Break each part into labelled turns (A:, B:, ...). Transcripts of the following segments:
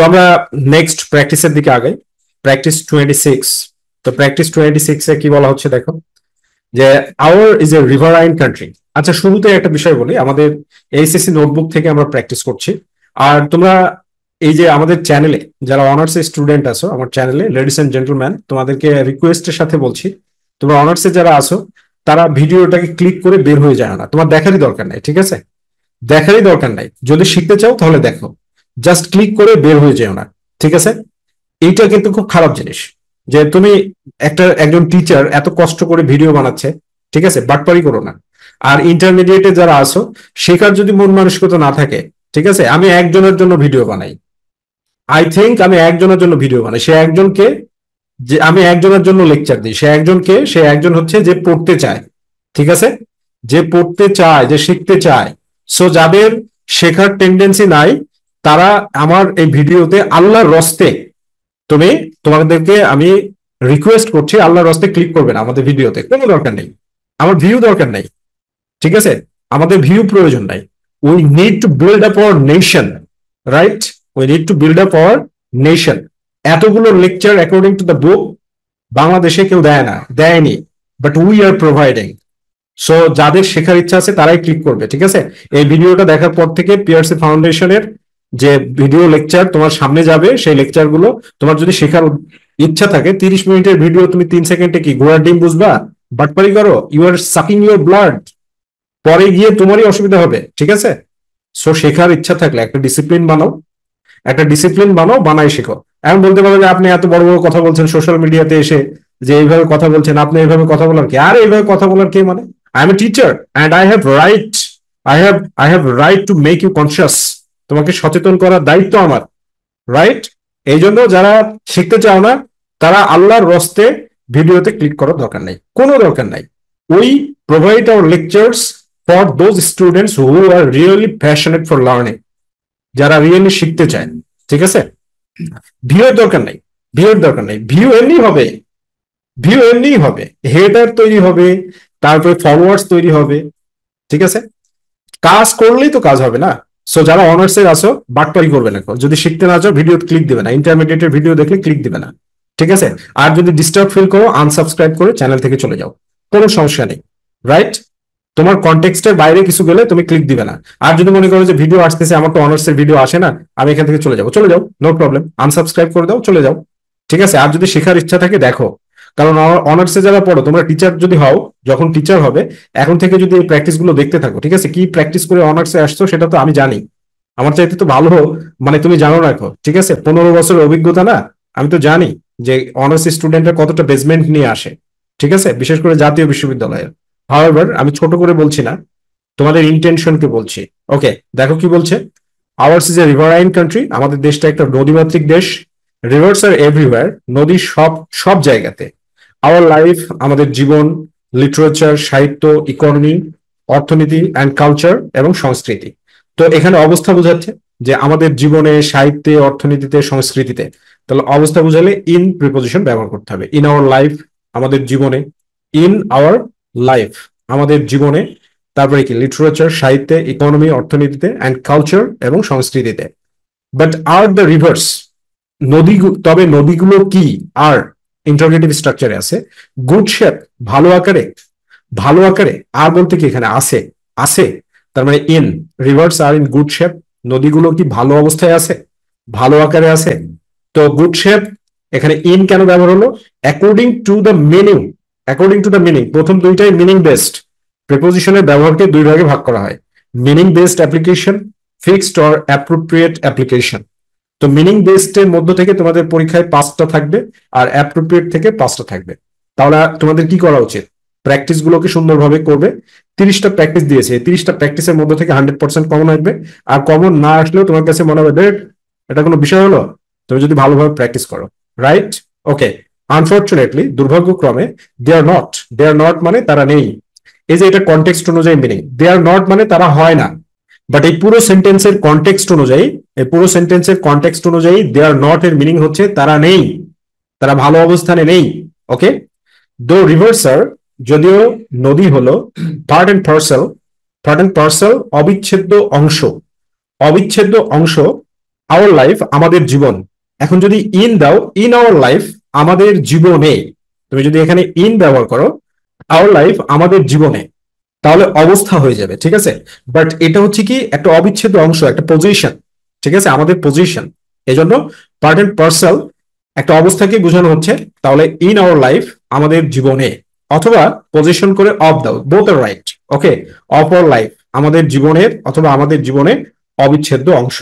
A: আমরা নেক্সট প্র্যাকটিসের দিকে আগাই। প্র্যাকটিস 26। তো প্র্যাকটিস 26 এ কি বলা হচ্ছে দেখো, যে our is a riverine country. আচ্ছা, শুরুতে একটা বিষয় বলি, আমাদের এইচএসসি নোটবুক থেকে আমরা প্র্যাকটিস করছি। আর তোমরা এই যে আমাদের চ্যানেলে যারা অনার্স স্টুডেন্ট আছো, আমার চ্যানেলে লেডিস এন্ড জেন্টলম্যান, তোমাদেরকে রিকোয়েস্টের সাথে বলছি, তোমরা অনার্সে যারা আছো তারা ভিডিওটাকে ক্লিক করে বের হয়ে যায় না, তোমার দেখারই দরকার নাই, ঠিক আছে? দেখারই দরকার নাই। যদি শিখতে চাও তাহলে দেখো, জাস্ট ক্লিক করে বের হয়ে যেও না, ঠিক আছে? এইটা কিন্তু খুব খারাপ জিনিস, যে তুমি একজন টিচার এত কষ্ট করে ভিডিও বানাচ্ছে, ঠিক আছে? বাটপারি করো না। আর ইন্টারমিডিয়েটে যারা আসো, শেখার যদি মন মানসিকতা না থাকে, ঠিক আছে, আমি একজনের জন্য ভিডিও বানাই, আই থিঙ্ক আমি একজনের জন্য ভিডিও বানাই, সে একজনকে, যে আমি একজনের জন্য লেকচার দিই, সে একজন হচ্ছে যে পড়তে চায়, ঠিক আছে? যে পড়তে চায়, যে শিখতে চায়। সো যাদের শেখার টেন্ডেন্সি নাই, তারা আমার এই ভিডিওতে আল্লাহর রস্তে, তোমাদেরকে আমি রিকোয়েস্ট করছি, আল্লাহর রস্তে ক্লিক করবেন আমাদের ভিডিওতে, কোনো দরকার নেই, আমার ভিউ দরকার নাই, ঠিক আছে? আমাদের ভিউ প্রয়োজন নাই। We need to build up our nation, right? We need to build up our nation. এতগুলো lecture according to the book বাংলাদেশে কেউ দেয় না, দেয়নি, but we are providing. So যাদের শেখার ইচ্ছা আছে তারাই ক্লিক করবে, ঠিক আছে? এই ভিডিওটা দেখার পর থেকে পিআরসি ফাউন্ডেশনের যে ভিডিও লেকচার তোমার সামনে যাবে, সেই লেকচার গুলো তোমার যদি শেখার ইচ্ছা থাকে, 30 মিনিটের ভিডিও তুমি 3 সেকেন্ডে কি ঘোড়ার ডিম বুঝবা? বাটপারি করো, you are sucking your blood, পরে গিয়ে তোমারই অসুবিধা হবে, ঠিক আছে? সো শেখার ইচ্ছা থাকলে একটা ডিসিপ্লিন বানাও, বানাই শেখো। এখন বলতে পারো যে আপনি এত বড় বড় কথা বলছেন সোশ্যাল মিডিয়াতে এসে, যে এইভাবে কথা বলছেন, আপনি এইভাবে কথা বলার কি? আর এইভাবে কথা বলার কে? মানে I am a teacher and I have right to make you conscious. তোমাকে সচেতন করার দায়িত্ব আমার, রাইট? এই জন্য যারা শিখতে চাও না, তারা আল্লাহর রস্তে ভিডিওতে ক্লিক করার দরকার নাই, কোনো দরকার নাই। We provide our lectures for those students who are really passionate for learning, যারা রিয়েলি শিখতে চায়, ঠিক আছে? ভিউয়ের দরকার নাই, ভিউ এমনি হবে, হেডার তৈরি হবে, তারপরে ফরওয়ার্ডস তৈরি হবে, ঠিক আছে? কাজ করলেই তো কাজ হবে না। সো যারা অনার্সের আছো, বাটপারি করবে না, যদি শিখতে না চাও ভিডিও ক্লিক দিবে না, ইন্টারমিডিয়েটের ভিডিও দেখলে ক্লিক দিবে না, ঠিক আছে? আর যদি ডিস্টার্ব ফিল করো, আনসাবস্ক্রাইব করে চ্যানেল থেকে চলে যাও, কোনো সমস্যা নেই, রাইট? তোমার কন্টেক্সটের বাইরে কিছু গেলে তুমি ক্লিক দিবে না। আর যদি মনে করো যে ভিডিও আসতেছে, আমার তো অনার্সের ভিডিও আসে না, আমি এখান থেকে চলে যাও, নো প্রবলেম, আনসাবস্ক্রাইব করে দাও, চলে যাও, ঠিক আছে? আর যদি শেখার ইচ্ছা থাকে দেখো, কারণ অনার্সে যারা পড়ো, তোমরা টিচার যদি হও, যখন টিচার হবে, এখন থেকে যদি এই প্র্যাকটিস গুলো দেখতে থাকো, ঠিক আছে? কি প্র্যাকটিস করে অনার্সে আসছো সেটা তো আমি জানি, আমার চাইতে তো ভালো, মানে তুমি জানো রাখো, ঠিক আছে? 15 বছরের অভিজ্ঞতা না, আমি তো জানি যে অনার্স স্টুডেন্টরা কতটা বেসমেন্ট নিয়ে আসে, ঠিক আছে? বিশেষ করে জাতীয় বিশ্ববিদ্যালয়ের। হাওয়েভার, আমি ছোট করে বলছি না, তোমাদের ইন্টেনশনকে বলছি। ওকে, দেখো কি বলছে, hours is a riverine country, আমাদের দেশটা একটা নদীমাতৃক দেশ। রিভার্স আর এভরিওয়্যার, নদী সব সব জায়গাতে। আওয়ার লাইফ, আমাদের জীবন, লিটারেচার, সাহিত্য, ইকোনমি, অর্থনীতি অ্যান্ড কালচার এবং সংস্কৃতি। তো এখানে অবস্থা বোঝাচ্ছে যে আমাদের জীবনে, সাহিত্যে, অর্থনীতিতে, সংস্কৃতিতে। তাহলে অবস্থা বোঝালে ইন প্রিপোজিশন ব্যবহার করতে হবে। ইন আওয়ার লাইফ, আমাদের জীবনে, ইন আওয়ার লাইফ, আমাদের জীবনে, তারপরে কি লিটারেচার, সাহিত্যে, ইকোনমি, অর্থনীতিতে অ্যান্ড কালচার এবং সংস্কৃতিতে। বাট আর দ্য রিভার্স, তবে নদীগুলো কি? আর ইন্টারোগেটিভ স্ট্রাকচারে আছে, গুড শেপ, ভালো আকারে। আর বলতে কি এখানে আছে, আছে, তার মানে in, rivers are in good shape, নদীগুলো কি ভালো অবস্থায় আছে, ভালো আকারে আছে। তো গুড শেপ, এখানে ইন কেন ব্যবহার হলো? অ্যাকর্ডিং টু দ্য মিনিং, প্রথম দুইটাই মিনিং বেসড। প্রিপোজিশনের ব্যবহারকে দুই ভাগে ভাগ করা হয়, meaning based application, fixed or appropriate application. তো মিনিং বেসড এর মধ্য থেকে তোমাদের পরীক্ষায় 5টা থাকবে, আর অ্যাপ্রোপ্রিয়েট থেকে 5টা থাকবে। তাহলে তোমাদের কি করা উচিত? প্র্যাকটিস গুলোকে সুন্দরভাবে করবে। 30টা প্র্যাকটিস দিয়েছে, 30টা প্র্যাকটিসের মধ্যে থেকে 100% কমন আসবে। আর কমন না আসলেও তোমার কাছে মনে হবে এটা কোনো বিষয় হলো, তুমি যদি ভালোভাবে প্র্যাকটিস করো, রাইট? ওকে, আনফর্চুনেটলি, দুর্ভাগ্যক্রমে, দে আর নট মানে তারা নেই। এই যে এটা কনটেক্সট অনুযায়ী মিনিং, দে আর নট মানে তারা হয় না। বাট এই পুরো সেন্টেন্সের কনটেক্সট অনুযায়ী দে আর নট এর মিনিং হচ্ছে তারা নেই, তারা ভালো অবস্থানে নেই। ওকে, দো রিভার্স আর, যদিও নদী হলো পার্ট এন্ড পার্সেল, অবিচ্ছেদ্য অংশ আওয়ার লাইফ আমাদের জীবন, এখন যদি ইন দাও, ইন আওয়ার লাইফ আমাদের জীবনে, তুমি যদি এখানে ইন ব্যবহার করো, আওয়ার লাইফ আমাদের জীবনে, তাহলে অবস্থা হয়ে যাবে, ঠিক আছে। বাট এটা হচ্ছে কি একটা অবিচ্ছেদ্য অংশ, একটা পজিশন, ঠিক আছে, আমাদের পজিশন। এই জন্য পার্ট এন্ড পার্সেল একটা অবস্থাকে বোঝানো হচ্ছে। তাহলে ইন আওয়ার লাইফ আমাদের জীবনে, অথবা পজিশন করে অফ দাও, both are right. Okay, of our life আমাদের জীবনের, অথবা আমাদের জীবনের অবিচ্ছেদ্য অংশ।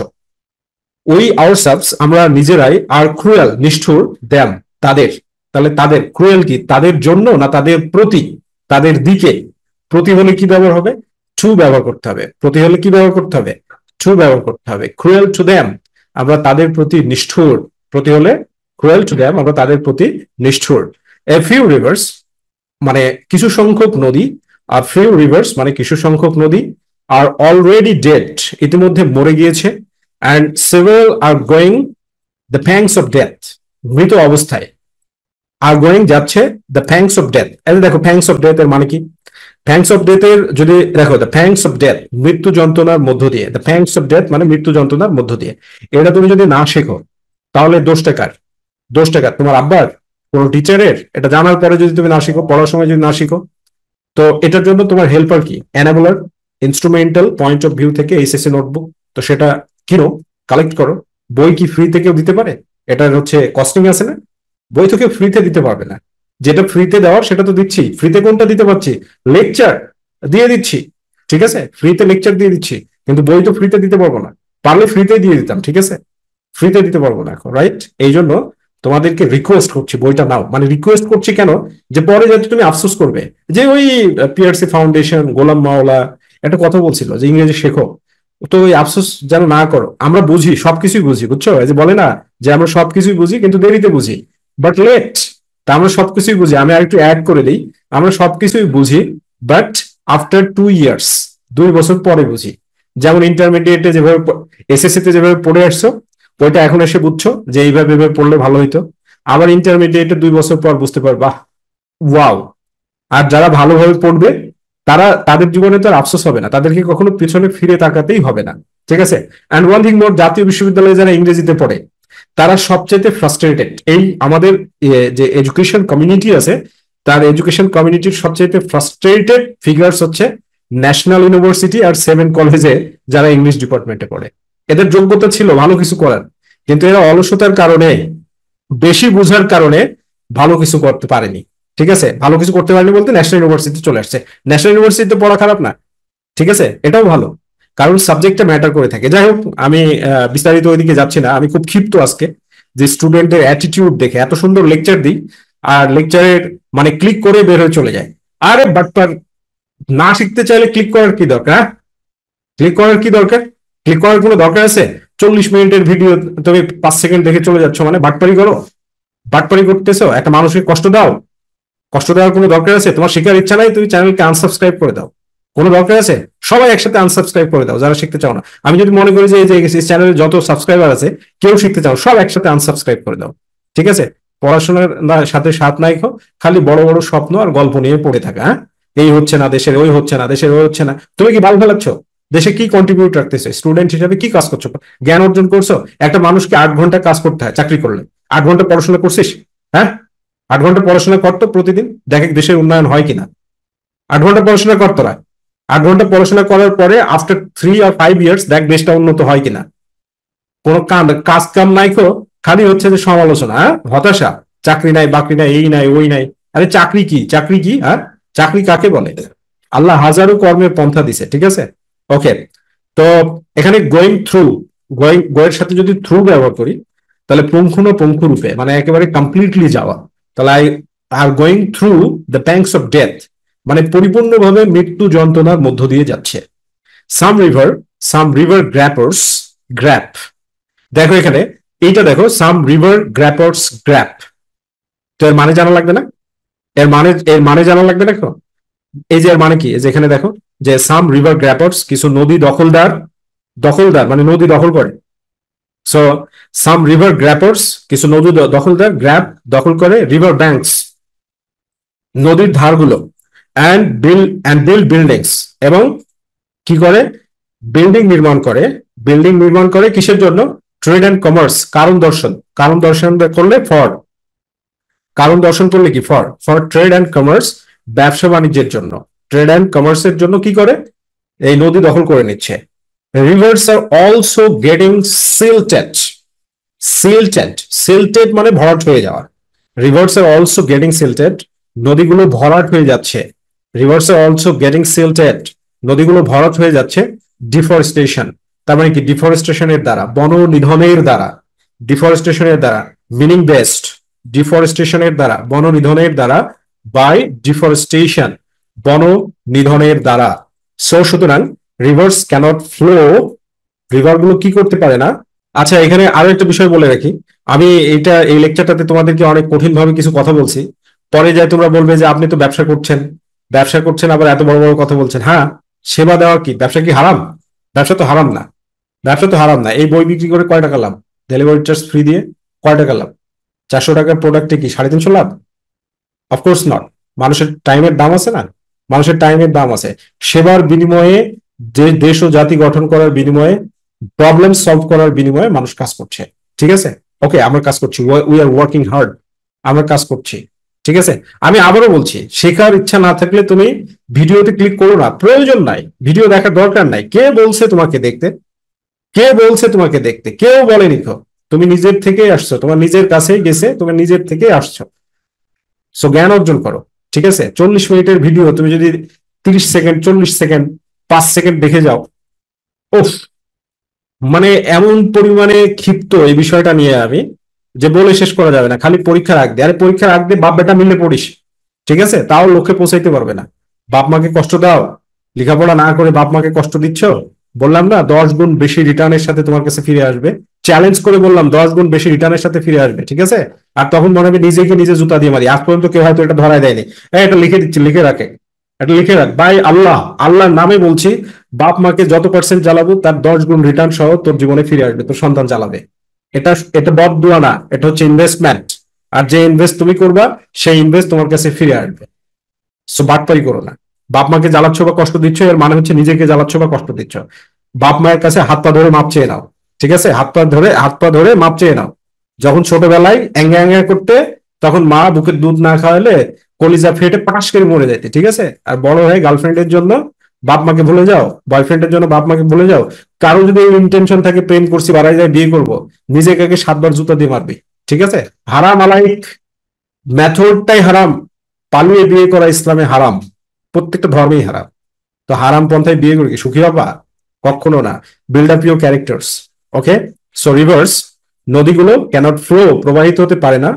A: উই আওয়ারসেলভস আমরা নিজেরাই, আর ক্রুয়েল নিষ্ঠুর, দ্যাম তাদের। তাহলে তাদের ক্রুয়েল কি, তাদের জন্য না তাদের প্রতি, তাদের দিকে। প্রতি হলে কি ব্যবহার হবে, টু ব্যবহার করতে হবে। প্রতি হলে কি ব্যবহার করতে হবে, টু ব্যবহার করতে হবে। ক্রুয়েল টু দ্যাম আমরা তাদের প্রতি নিষ্ঠুর, প্রতি হলে ক্রুয়েল টু দ্যাম আমরা তাদের প্রতি নিষ্ঠুর। এ ফিউ রিভার্স মানে কিছু সংখ্যক নদী, আর ফিউ রিভার্স মানে কিছু সংখ্যক নদী, আর অলরেডি ডেড ইতিমধ্যে মরে গিয়েছে, and several are going the fangs of death মৃত অবস্থায়, আর গোয়িং যাচ্ছে দ্য ফ্যাংস অফ ডেথ। এই দেখো ফ্যাংস অফ ডেথ এর মানে কি, ফ্যাংস অফ ডেথ এর যদি দেখো, দ্য ফ্যাংস অফ ডেথ মৃত্যু যন্ত্রণার মধ্য দিয়ে, দ্য ফ্যাংস অফ ডেথ মানে মৃত্যু যন্ত্রণার মধ্য দিয়ে। এটা তুমি যদি না শেখো তাহলে দোষটা কার, দোষটা কার, তোমার আব্বার, কোনো টিচারের? এটা জানার পরে যদি তুমি না শিখো, পড়ার সময় যদি না শিখো, তো এটার জন্য তোমার হেল্পার কি, এনাবলার, ইনস্ট্রুমেন্টাল পয়েন্ট অফ ভিউ থেকে এইচএসসি নোটবুক। তো সেটা কিনো, কালেক্ট করো। বই কি ফ্রিতে কেউ দিতে পারে? এটার হচ্ছে কস্টিং আছে না, বই তো কেউ ফ্রিতে দিতে পারবে না। যেটা ফ্রিতে দেওয়ার সেটা তো দিচ্ছি। ফ্রিতে কোনটা দিতে পারছি, লেকচার দিয়ে দিচ্ছি, ঠিক আছে, ফ্রিতে লেকচার দিয়ে দিচ্ছি, কিন্তু বই তো ফ্রিতে দিতে পারবো না। পারলে ফ্রিতে দিয়ে দিতাম, ঠিক আছে, ফ্রিতে দিতে পারবো না এখন, রাইট? এই জন্য তোমাদেরকে রিকোয়েস্ট করছি বইটা নাও। মানে রিকোয়েস্ট করছি কেন, যে পরে যাতে তুমি আফসোস করবে যে ওই পিআরসি ফাউন্ডেশন, গোলাম মাওলা একটা কথা বলছিল যে ইংরেজি শেখো, তো ওই আফসোস যেন না করো। আমরা বুঝি, সবকিছুই বুঝি, বুঝছো, এই যে বলে না যে আমরা সবকিছুই বুঝি কিন্তু দেরিতে বুঝি, বাট লেট। তা আমরা সবকিছুই বুঝি, আমি আর একটু অ্যাড করে দিই, আমরা সবকিছুই বুঝি বাট আফটার 2 ইয়ার্স, 2 বছর পরে বুঝি। যেমন ইন্টারমিডিয়েটে যেভাবে, এসএসসি তে যেভাবে পড়ে আসছো, ওইটা এখন এসে বুঝছো যে এইভাবে এইভাবে পড়লে ভালো হইতো। আবার ইন্টারমিডিয়েটে 2 বছর পর বুঝতে পারবা, ওয়াও। আর যারা ভালোভাবে পড়বে তারা, তাদের জীবনে তো আর আফসোস হবে না, তাদেরকে কখনো পিছনে ফিরে তাকাতেই হবে না, ঠিক আছে। অ্যান্ড ওয়ান থিং মোর, জাতীয় বিশ্ববিদ্যালয়ে যারা ইংরেজিতে পড়ে তারা সবচেয়ে ফ্রাস্ট্রেটেড। এই আমাদের যে এডুকেশন কমিউনিটি আছে, তার এডুকেশন কমিউনিটির সবচেয়ে ফ্রাস্ট্রেটেড ফিগার্স হচ্ছে ন্যাশনাল ইউনিভার্সিটি আর 7 কলেজে যারা ইংলিশ ডিপার্টমেন্টে পড়ে। এদের যোগ্যতা ছিল ভালো কিছু করার, কিন্তু এরা অলসতার কারণে, বেশি বুঝার কারণে ভালো কিছু করতে পারেনি, ঠিক আছে। ভালো কিছু করতে পারেনি বলতে ন্যাশনাল ইউনিভার্সিটি চলে আসছে। ন্যাশনাল ইউনিভার্সিটিতে পড়া খারাপ না, ঠিক আছে, এটাও ভালো, কারণ সাবজেক্টটা ম্যাটার করে থাকে। যাই হোক, আমি বিস্তারিত ওইদিকে যাচ্ছি না। আমি খুব ক্ষিপ্ত আজকে যে স্টুডেন্টের অ্যাটিটিউড দেখে, এত সুন্দর লেকচার দিই আর লেকচারের মানে ক্লিক করে বের হয়ে চলে যায়। আরে বাটপার, না শিখতে চাইলে ক্লিক করার কি দরকার? ক্লিক করার কি দরকার? ক্লিক করার কোনো দরকার আছে? 40 মিনিটের ভিডিও তুমি 5 সেকেন্ড দেখে চলে যাচ্ছ, মানে বাটপারি করো, বাটপারি করতেছো, একটা মানুষকে কষ্ট দাও। কষ্ট দেওয়ার কোনো দরকার আছে? তোমার শেখার ইচ্ছা নাই, তুমি চ্যানেলকে আনসাবস্ক্রাইব করে দাও, কোনো দরকার আছে? সবাই একসাথে আনসাবস্ক্রাইব করে দাও যারা শিখতে চাও না। আমি যদি মনে করি যে এই চ্যানেলে যত সাবস্ক্রাইবার আছে কেউ শিখতে চাও, সব একসাথে আনসাবস্ক্রাইব করে দাও, ঠিক আছে। পড়াশোনার সাথে সাথ নাই খালি বড় বড় স্বপ্ন আর গল্প নিয়ে পড়ে থাকা। হ্যাঁ, এই হচ্ছে না দেশের, ওই হচ্ছে না দেশের, ওই হচ্ছে না। তুমি কি ভালো ফেলাচ্ছ? দেশে কি কন্ট্রিবিউট রাখতেছে? স্টুডেন্ট হিসেবে কি কাজ করছো? জ্ঞান অর্জন করছো? একটা মানুষকে 8 ঘন্টা কাজ করতে হয় চাকরি করলে, 8 ঘন্টা পড়াশোনা করছিস? হ্যাঁ, 8 ঘন্টা পড়াশোনা করতো প্রতিদিন, দেখ দেশের উন্নয়ন হয় কিনা। 8 ঘন্টা পড়াশোনা করতো না, 8 ঘন্টা পড়াশোনা করার পরে আফটার 3 or 5 ইয়ার্স দেখ দেশটা উন্নত হয় কিনা। কোনো কাজ কাম নাই, খালি হচ্ছে যে সমালোচনা, হতাশা, চাকরি নাই, বাকরি নাই, এই নাই, ওই নাই। আরে চাকরি কি, চাকরি কি, হ্যাঁ, চাকরি কাকে বলে? আল্লাহ হাজারো কর্মের পন্থা দিছে, ঠিক আছে। ওকে, তো এখানে গোয়িং থ্রু, গোয়ের সাথে যদি থ্রু ব্যবহার করি তাহলে পুঙ্খানুপুঙ্খ রূপে মানে একেবারে কমপ্লিটলি যাওয়া। তাহলে I are going through the প্যাংস of death মানে পরিপূর্ণভাবে মৃত্যু যন্ত্রণার মধ্য দিয়ে যাচ্ছে। সাম রিভার গ্র্যাপার্স গ্র্যাপ, দেখো এখানে এইটা দেখো, সাম রিভার গ্র্যাপার্স গ্র্যাপ, তো এর মানে জানা লাগবে না? এর মানে জানা লাগবে, দেখো এই যে এর মানে কি, যে এখানে দেখো যে সাম রিভার গ্র্যাপার্স কিছু নদী দখলদার, দখলদার মানে নদী দখল করে। সো সাম রিভার গ্র্যাপার্স কিছু নদী দখলদার, গ্র্যাপ দখল করে, রিভার ব্যাংকস নদীর ধারগুলো, অ্যান্ড বিল্ড বিল্ডিংস এবং কি করে, বিল্ডিং নির্মাণ করে। বিল্ডিং নির্মাণ করে কিসের জন্য? ট্রেড অ্যান্ড কমার্স, কারণ দর্শন, কারণ দর্শন করলে ফর, কারণ দর্শন করলে কি for, for trade and commerce, ব্যবসা বাণিজ্যের জন্য। ট্রেড অ্যান্ড কমার্সের জন্য কি করে, এই নদী দখল করে নিচ্ছে। রিভার্স আর অলসো গেটিং সিল্টেড, সিল্টেড, সিল্টেড মানে ভরাট হয়ে যাওয়া। রিভার্স আর অলসো গেটিং সিল্টেড, নদীগুলো ভরাট হয়ে যাচ্ছে। রিভার্স আর অলসো গেটিং সিল্টেড, নদীগুলো ভরাট হয়ে যাচ্ছে। ডিফরেস্টেশন, তার মানে কি, ডিফরেস্টেশনের দ্বারা, বন নিধনের দ্বারা, ডিফরেস্টেশনের দ্বারা, মিনিং বেস্ট, ডিফরেস্টেশনের দ্বারা, বন নিধনের দ্বারা, বাই ডিফরেস্টেশন, বন নিধনের দ্বারা। সো সুতরাং রিভার্স ক্যানট ফ্লো, রিভার গুলো কি করতে পারে না। আচ্ছা, এখানে আরো একটা বিষয় বলে রাখি, আমি এটা এই লেকচারটাতে তোমাদেরকে অনেক কঠিন ভাবে কিছু কথা বলছি, পরে যাই তোমরা বলবে যে আপনি তো ব্যবসা করছেন, ব্যবসা করছেন আবার এত বড় বড় কথা বলছেন। হ্যাঁ, সেবা দেওয়া কি ব্যবসা কি হারাম? ব্যবসা তো হারাম না, ব্যবসা তো হারাম না। এই বই বিক্রি করে কয় টাকা লাভ? ডেলিভারি চার্জ ফ্রি দিয়ে কয় টাকা লাভ? 400 টাকার প্রোডাক্টে কি 350 লাভ? Of course not. মানুষের টাইমের দাম আছে না, মানুষের টাইমের দাম আছে। সেবার বিনিময়ে, যে দেশ ও জাতি গঠন করার বিনিময়ে, প্রবলেম সলভ করার বিনিময়ে মানুষ কাজ করছে। ঠিক আছে, ওকে, আমরা কাজ করছি, উই আর ওয়ার্কিং হার্ড, আমরা কাজ করছি। ঠিক আছে, আমি আবারও বলছি, শেখার ইচ্ছা না থাকলে তুমি ভিডিওতে ক্লিক করো না, প্রয়োজন নাই, ভিডিও দেখার দরকার নাই। কে বলছে তোমাকে দেখতে? কে বলছে তোমাকে দেখতে? কেউ বলেনি তো। তুমি নিজের থেকে আসছো, তোমার নিজের কাছেই গেছে, তুমি নিজের থেকে আসছো। সো জ্ঞান অর্জন করো। ঠিক আছে, 40 মিনিটের ভিডিও তুমি যদি 30 সেকেন্ড, 40 সেকেন্ড, 5 সেকেন্ড দেখে যাও, ওফ, মানে এমন পরিমাণে ক্ষিপ্ত এই বিষয়টা নিয়ে আমি, যে বলে শেষ করা যাবে না। খালি পরীক্ষার আগ দিয়ে, আরে পরীক্ষার আগ দিয়ে বাপ বেটা মিলে পড়িস, ঠিক আছে, তাও লক্ষ্যে পৌঁছাইতে পারবে না। বাপ মাকে কষ্ট দাও, লেখাপড়া না করে বাপ মাকে কষ্ট দিচ্ছ। বললাম না 10 গুণ বেশি রিটার্নের সাথে তোমার কাছে ফিরে আসবে, চ্যালেঞ্জ করে বললাম 10 গুণ বেশি রিটার্নের সাথে ফিরে আসবে। ঠিক আছে, আর তখন মনে হবে নিজেকে নিজে জুতা দিয়ে মারি। আজ পর্যন্ত কেউ হয়তো এটা ধরাই দেয়নি। এটা লিখে দিচ্ছি, লিখে রাখে, এটা লিখে রাখ ভাই। আল্লাহ, আল্লাহর নামে বলছি, বাপ মাকে যত পার্সেন্ট জ্বালাবো তার 10 গুণ রিটার্ন সহ তোর জীবনে ফিরে আসবে, তোর সন্তান চালাবে। এটা এটা বদদুয়া না, এটা হচ্ছে ইনভেস্টমেন্ট। আর যে ইনভেস্ট তুমি করবা, সেই ইনভেস্ট তোমার কাছে ফিরে আসবে। সো বাটপারি করো না। বাপ মাকে জ্বালাচ্ছ বা কষ্ট দিচ্ছ, এর মানে হচ্ছে নিজেকে জ্বালাচ্ছ বা কষ্ট দিচ্ছ। বাপ মায়ের কাছে হাত পা ধরে মাপ চেয়ে নাও। ঠিক আছে, হাত পা ধরে, হাত পা ধরে মাপ চেয়ে নাও। যখন ছোটবেলায় অ্যাঙ্গা অ্যাঙ্গা করতে, তখন মা বুকের দুধ না খাওয়ালে কলিজা ফেটে পাটাস করে মরে যেতে। ঠিক আছে, আর বড় হয়ে গার্লফ্রেন্ডের জন্য বাপ মাকে ভুলে যাও, বয়ফ্রেন্ডের জন্য বাপ মাকে ভুলে যাও। কারো যদি ইন্টেনশন থাকে প্রেম করছি, বাড়াই যায়, বিয়ে করবো, নিজেকে আগে 7 বার জুতা দিয়ে মারবি। ঠিক আছে, হারাম আলাইক, মেথডটাই হারাম। পালিয়ে বিয়ে করা ইসলামে হারাম, প্রত্যেকটা ধর্মেই হারাম। তো হারাম পন্থায় বিয়ে করে কি সুখী হবা? কখনো না। Build up your characters. Okay, so rivers, নদীগুলো ক্যানট ফ্লো, প্রবাহিত হতে পারে না।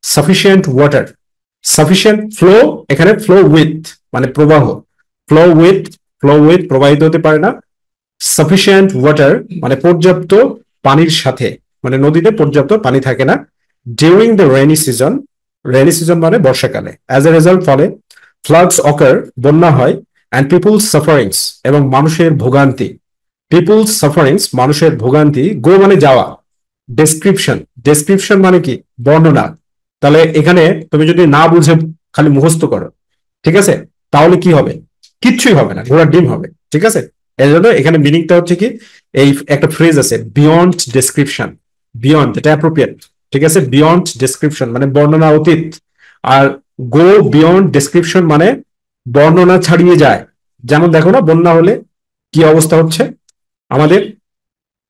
A: সাফিসিয়েন্ট ওয়াটার, সাফিসিয়েন্ট ফ্লো, এখানে ফ্লো উইথ মানে প্রবাহ, ফ্লো উইথ, ফ্লো উইথ প্রবাহিত হতে পারে না। সাফিসিয়েন্ট ওয়াটার মানে পর্যাপ্ত পানির সাথে, মানে নদীতে পর্যাপ্ত পানি থাকে না। During the rainy season, rainy season মানে বর্ষাকালে। অ্যাজ এ রেজাল্ট, ফলে ফ্লাডস অকার, বন্যা হয়। অ্যান্ড পিপুলস সাফারিংস, এবং মানুষের ভোগান্তি। পিপুলস সাফারিংস, মানুষের ভোগান্তি। গো মানে যাওয়া। ডেসক্রিপশন, ডেসক্রিপশন মানে কি, বর্ণনা। তাহলে এখানে তুমি যদি না বুঝে খালি মুখস্থ করো, ঠিক আছে, তাহলে কি হবে? কিচ্ছুই হবে না, ঘোড়ার ডিম হবে। ঠিক আছে, এর জন্য এখানে মিনিংটা হচ্ছে কি, এই একটা ফ্রেজ আছে, বিয়ন্ড ডেসক্রিপশন, বিয়ন্ড, এটা অ্যাপ্রোপ্রিয়েট। ঠিক আছে, বিয়ন্ড ডেসক্রিপশন মানে বর্ণনা অতীত। আর গো বিয়ন্ড ডেসক্রিপশন মানে বর্ণনা ছাড়িয়ে যায়। যেমন দেখো না, বন্যা হলে কি অবস্থা হচ্ছে আমাদের,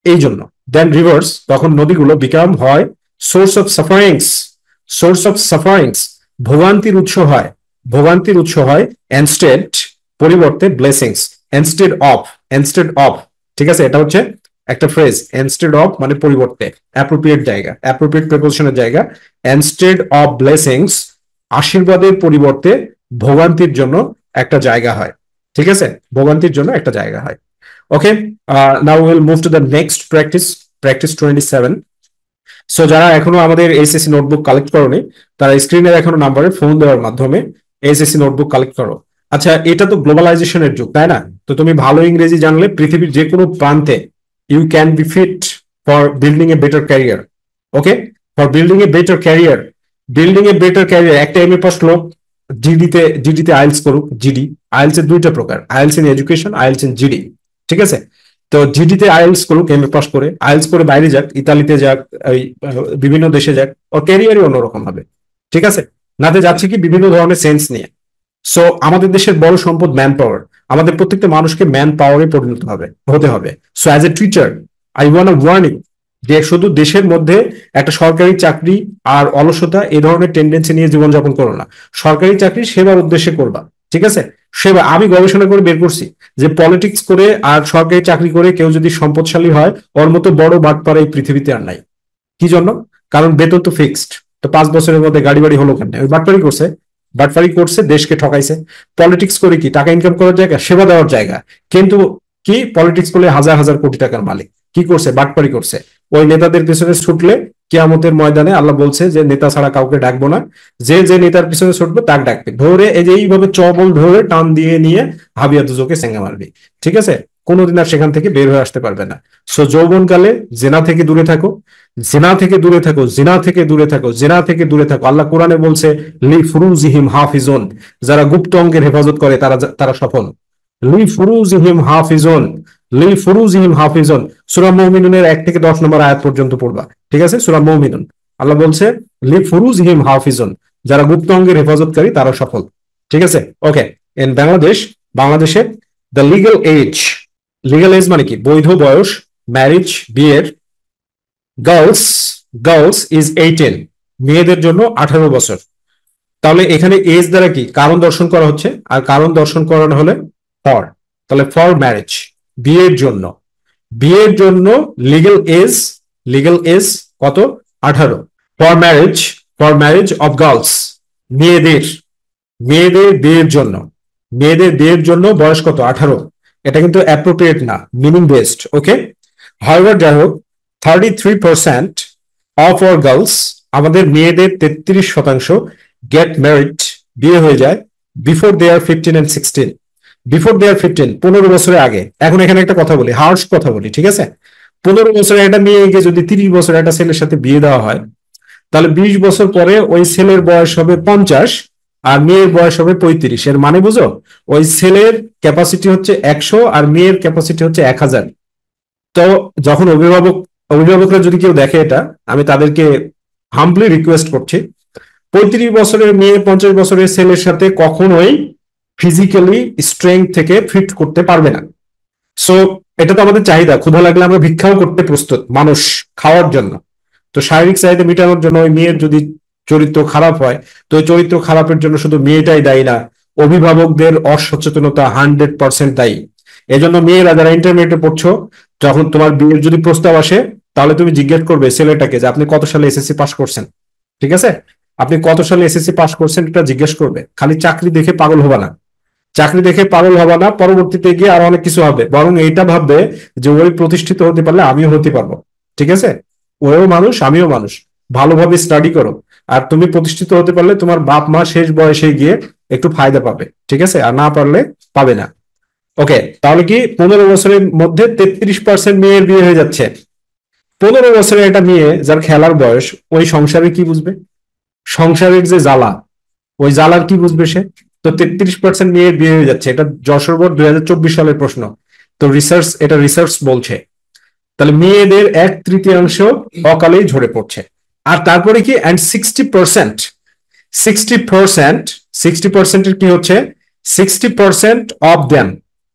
A: এই জন্য। দেন রিভার্স, তখন নদীগুলো বিকাম হয় source of sufferings, source of sufferings, ভোগান্তির উৎস হয়, ভোগান্তির উৎস হয়। ইনস্টেড, পরিবর্তে, blessings, instead of, instead of. ঠিক আছে, এটা হচ্ছে একটা ফ্রেজ, ইনস্টেড অফ মানে পরিবর্তে, অ্যাপ্রোপ্রিয়েট জায়গা, অ্যাপ্রোপ্রিয়েট প্রিপোজিশনের জায়গা। ইনস্টেড অফ ব্লেসিংস, আশীর্বাদের পরিবর্তে ভোগান্তির জন্য একটা জায়গা হয়। ঠিক আছে, ভোগান্তির জন্য একটা জায়গা হয়। Okay, now we'll move to the next practice, practice 27. So যারা এখনো আমাদের এইচএসসি নোটবুক কালেক্ট করোনি, তারা স্ক্রিনের এখনো নাম্বারে ফোন দেওয়ার মাধ্যমে এইচএসসি নোটবুক কালেক্ট করো। আচ্ছা, এটা তো গ্লোবালাইজেশনের যুগ, তাই না? তো তুমি ভালো ইংরেজি জানলে পৃথিবীর যে কোনো প্রান্তে you can be fit for building a better career. Okay, for building a better career, building a better career. একটা এমএ পাস লোক জিডিতে আইএলস করুক, জিডি, আইএলস এর দুইটা প্রকার, IELTS in education, IELTS in GD. ঠিক আছে, তো জিডিতে আইএলস করুক, এমএ পাস করে আইএলস করে বাইরে যাক, ইতালিতে যাক, বিভিন্ন দেশে যাক, ওর ক্যারিয়ারই অন্যরকম হবে। ঠিক আছে, নাতে যাচ্ছে কি বিভিন্ন ধরনের সেন্স নিয়ে। সো আমাদের দেশের বড় সম্পদ ম্যান পাওয়ার। আমাদের প্রত্যেকটা মানুষকে ম্যান পাওয়ারে পরিণত হতে হবে। So as a teacher I want warning যে শুধু দেশের মধ্যে একটা সরকারি চাকরি আর অলসতা এই ধরনের টেন্ডেন্সি নিয়ে জীবনযাপন করো না। সরকারি চাকরি সেবার উদ্দেশ্যে করবা। ঠিক আছে, সেবা আমি গবেষণা করে বের করছি যে পলিটিক্স করে আর সরকারি চাকরি করে কেউ যদি সম্পদশালী হয়, ওর মতো বড় বাটপাড়া এই পৃথিবীতে আর নাই। কি জন্য? কারণ বেতন তো ফিক্সড। তো 5 বছরের মধ্যে গাড়ি বাড়ি হলো কেন? ওই বাটপাড়ি করছে, বাটপাড়ি করছে, দেশকে ঠকাইছে। পলিটিক্স করে কি টাকা ইনকাম করার জায়গা, সেবা দেওয়ার জায়গা। কিন্তু কি পলিটিক্স করলে হাজার হাজার কোটি টাকার মালিক। কি করছে? বাটপাড়ি করছে। ওই নেতাদের পিছনে ছুটলে কিয়ামতের ময়দানে আল্লাহ বলছে যে নেতা ছাড়া কাউকে ডাকবো না, যে যে নেতার পিছনে ছুটবে তাক ডাকবে, ধরে এই যে এইভাবে চবল ধরে টান দিয়ে নিয়ে হাবিয়া দুজকে সেঙ্গা মারবি। ঠিক আছে, কোনোদিন আর সেখান থেকে বের হয়ে আসতে পারবে না। সো যৌবনকালে জেনা থেকে দূরে থাকো, জেনা থেকে দূরে থাকো, জেনা থেকে দূরে থাকো, জেনা থেকে দূরে থাকো। আল্লাহ কোরআনে বলছে লি ফুরুজিহিম হাফিজুন, যারা গুপ্ত অঙ্গের হেফাজত করে তারা তারা সফল। লি ফুরুজিহিম হাফিজুন, লি ফুরুজিহিম হাফিজুন, সূরা মুমিনুনের 1 থেকে 10 নম্বর আয়াত পর্যন্ত পড়বা। ঠিক আছে, সূরা মুমিনুন আল্লাহ বলছে লি ফুরুজিহিম হাফিজুন, যারা গুপ্ত অঙ্গের হেফাজতকারী তারা সফল। ঠিক আছে, ওকে। ইন বাংলাদেশে the legal age, legal age মানে কি? বৈধ বয়স ম্যারেজ, বিয়ের, গার্লস গার্লস ইজ 18, মেয়েদের জন্য 18 বছর। তাহলে এখানে এজ দ্বারা কি কারণ দর্শন করা হচ্ছে, আর কারণ দর্শন করানো হলে ফর, তাহলে ফর ম্যারেজ, বিয়ের জন্য। বিয়ের জন্য লিগ্যাল এজ কত? 18। For marriage, for marriage of girls, মেয়েদের, মেয়েদের বিয়ের জন্য, মেয়েদের বিয়ের জন্য বয়স কত? 18। এটা কিন্তু অ্যাপ্রোপ্রিয়েট না, মিনিং বেসড। ওকে, হাউএভার যাই হোক 33% অফ আওয়ার গার্লস, আমাদের মেয়েদের 33% গেট ম্যারিড, বিয়ে হয়ে যায় before they are 15 and 16, before they are 15, 15 বছরের আগে। এখন এখানে একটা কথা বলি, হার্শ কথা বলি, ঠিক আছে? 15 বছরের একটা মেয়েকে যদি 30 বছরের একটা ছেলের সাথে বিয়ে দেওয়া হয়, তাহলে 20 বছর পরে ওই ছেলের বয়স হবে 50 আর মেয়ের বয়স হবে 35। এর মানে বুঝো, ওই ছেলের ক্যাপাসিটি হচ্ছে 100 আর মেয়ের ক্যাপাসিটি হচ্ছে 1000। তো যখন অভিভাবকরা যদি কেউ দেখে এটা, আমি তাদেরকে হাম্বলি রিকোয়েস্ট করছি, 35 বছরের মেয়ে 50 বছরের ছেলের সাথে কখনোই ফিজিক্যালি স্ট্রেংথ থেকে ফিট করতে পারবে না। সো এটা তো আমাদের চাহিদা, ক্ষুধা লাগলে আমরা ভিক্ষাও করতে প্রস্তুত মানুষ, খাওয়ার জন্য। তো শারীরিক চাহিদা মেটানোর জন্য ওই মেয়ের যদি চরিত্র খারাপ হয়, তো ওই চরিত্র খারাপের জন্য শুধু মেয়েটাই দায়ী না, অভিভাবকদের অসচেতনতা 100% দায়ী। এজন্য মেয়েরা যারা ইন্টারমিডিয়েটে পড়ছো, যখন তোমার বিয়ের যদি প্রস্তাব আসে, তাহলে তুমি জিজ্ঞেস করবে ছেলেটাকে যে আপনি কত সালে এসএসসি পাস করছেন। ঠিক আছে, আপনি কত সালে এসএসসি পাস করছেন এটা জিজ্ঞেস করবে। খালি চাকরি দেখে পাগল হবা না, চাকরি দেখে পাগল হবা না, পরবর্তীতে গিয়ে আরো অনেক কিছু হবে, বরং এইটা ভাববে যে ওই প্রতিষ্ঠিত হতে পারলে আমিও হতে পারবো। ঠিক আছে, ওও মানুষ আমিও মানুষ, ভালোভাবে স্টাডি করো, আর তুমি প্রতিষ্ঠিত হতে পারলে তোমার বাপ মা শেষ বয়সে গিয়ে একটু ফায়দা পাবে। ঠিক আছে, আর না পারলে পাবে না। ওকে, তাহলে কি 15 বছরের মধ্যে 33% মেয়ের বিয়ে হয়ে যাচ্ছে। 15 বছরের একটা মেয়ে যার খেলার বয়স, ওই সংসারে কি বুঝবে? সংসারের যে জ্বালা, ওই জ্বালার কি বুঝবে সে? তো 33% মেয়ের বিয়ে হয়ে যাচ্ছে, এটা যশোর বোর্ড 2024 সালের প্রশ্ন। তো রিসার্চ বলছে, তাহলে মেয়েদের 1/3 অকালেই ঝরে পড়ছে। আর তারপরে কি, অ্যান্ড 60% এর কি হচ্ছে, 60% অফ দেম,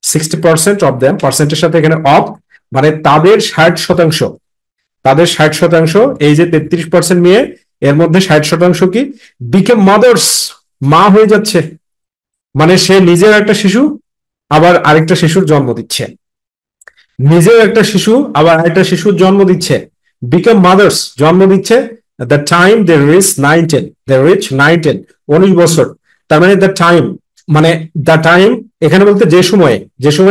A: 60% অফ দেম, পার্সেন্টের সাথে এখানে অফ মানে তাদের 60%, তাদের 60%, এই যে 33% মেয়ে, এর মধ্যে 60% কি বিকেম মাদার্স, মা হয়ে যাচ্ছে। মানে সে নিজের একটা শিশু, আবার আরেকটা শিশুর জন্ম দিচ্ছে, নিজেও একটা শিশু আবার আরেকটা শিশুর জন্ম দিচ্ছে, বিকাম মাদার্স, জন্ম দিচ্ছে দ্য টাইম দে রিচ 19, 19 বছর। তার মানে দ্য টাইম, মানে দ্য টাইম এখানে বলতে যে সময়ে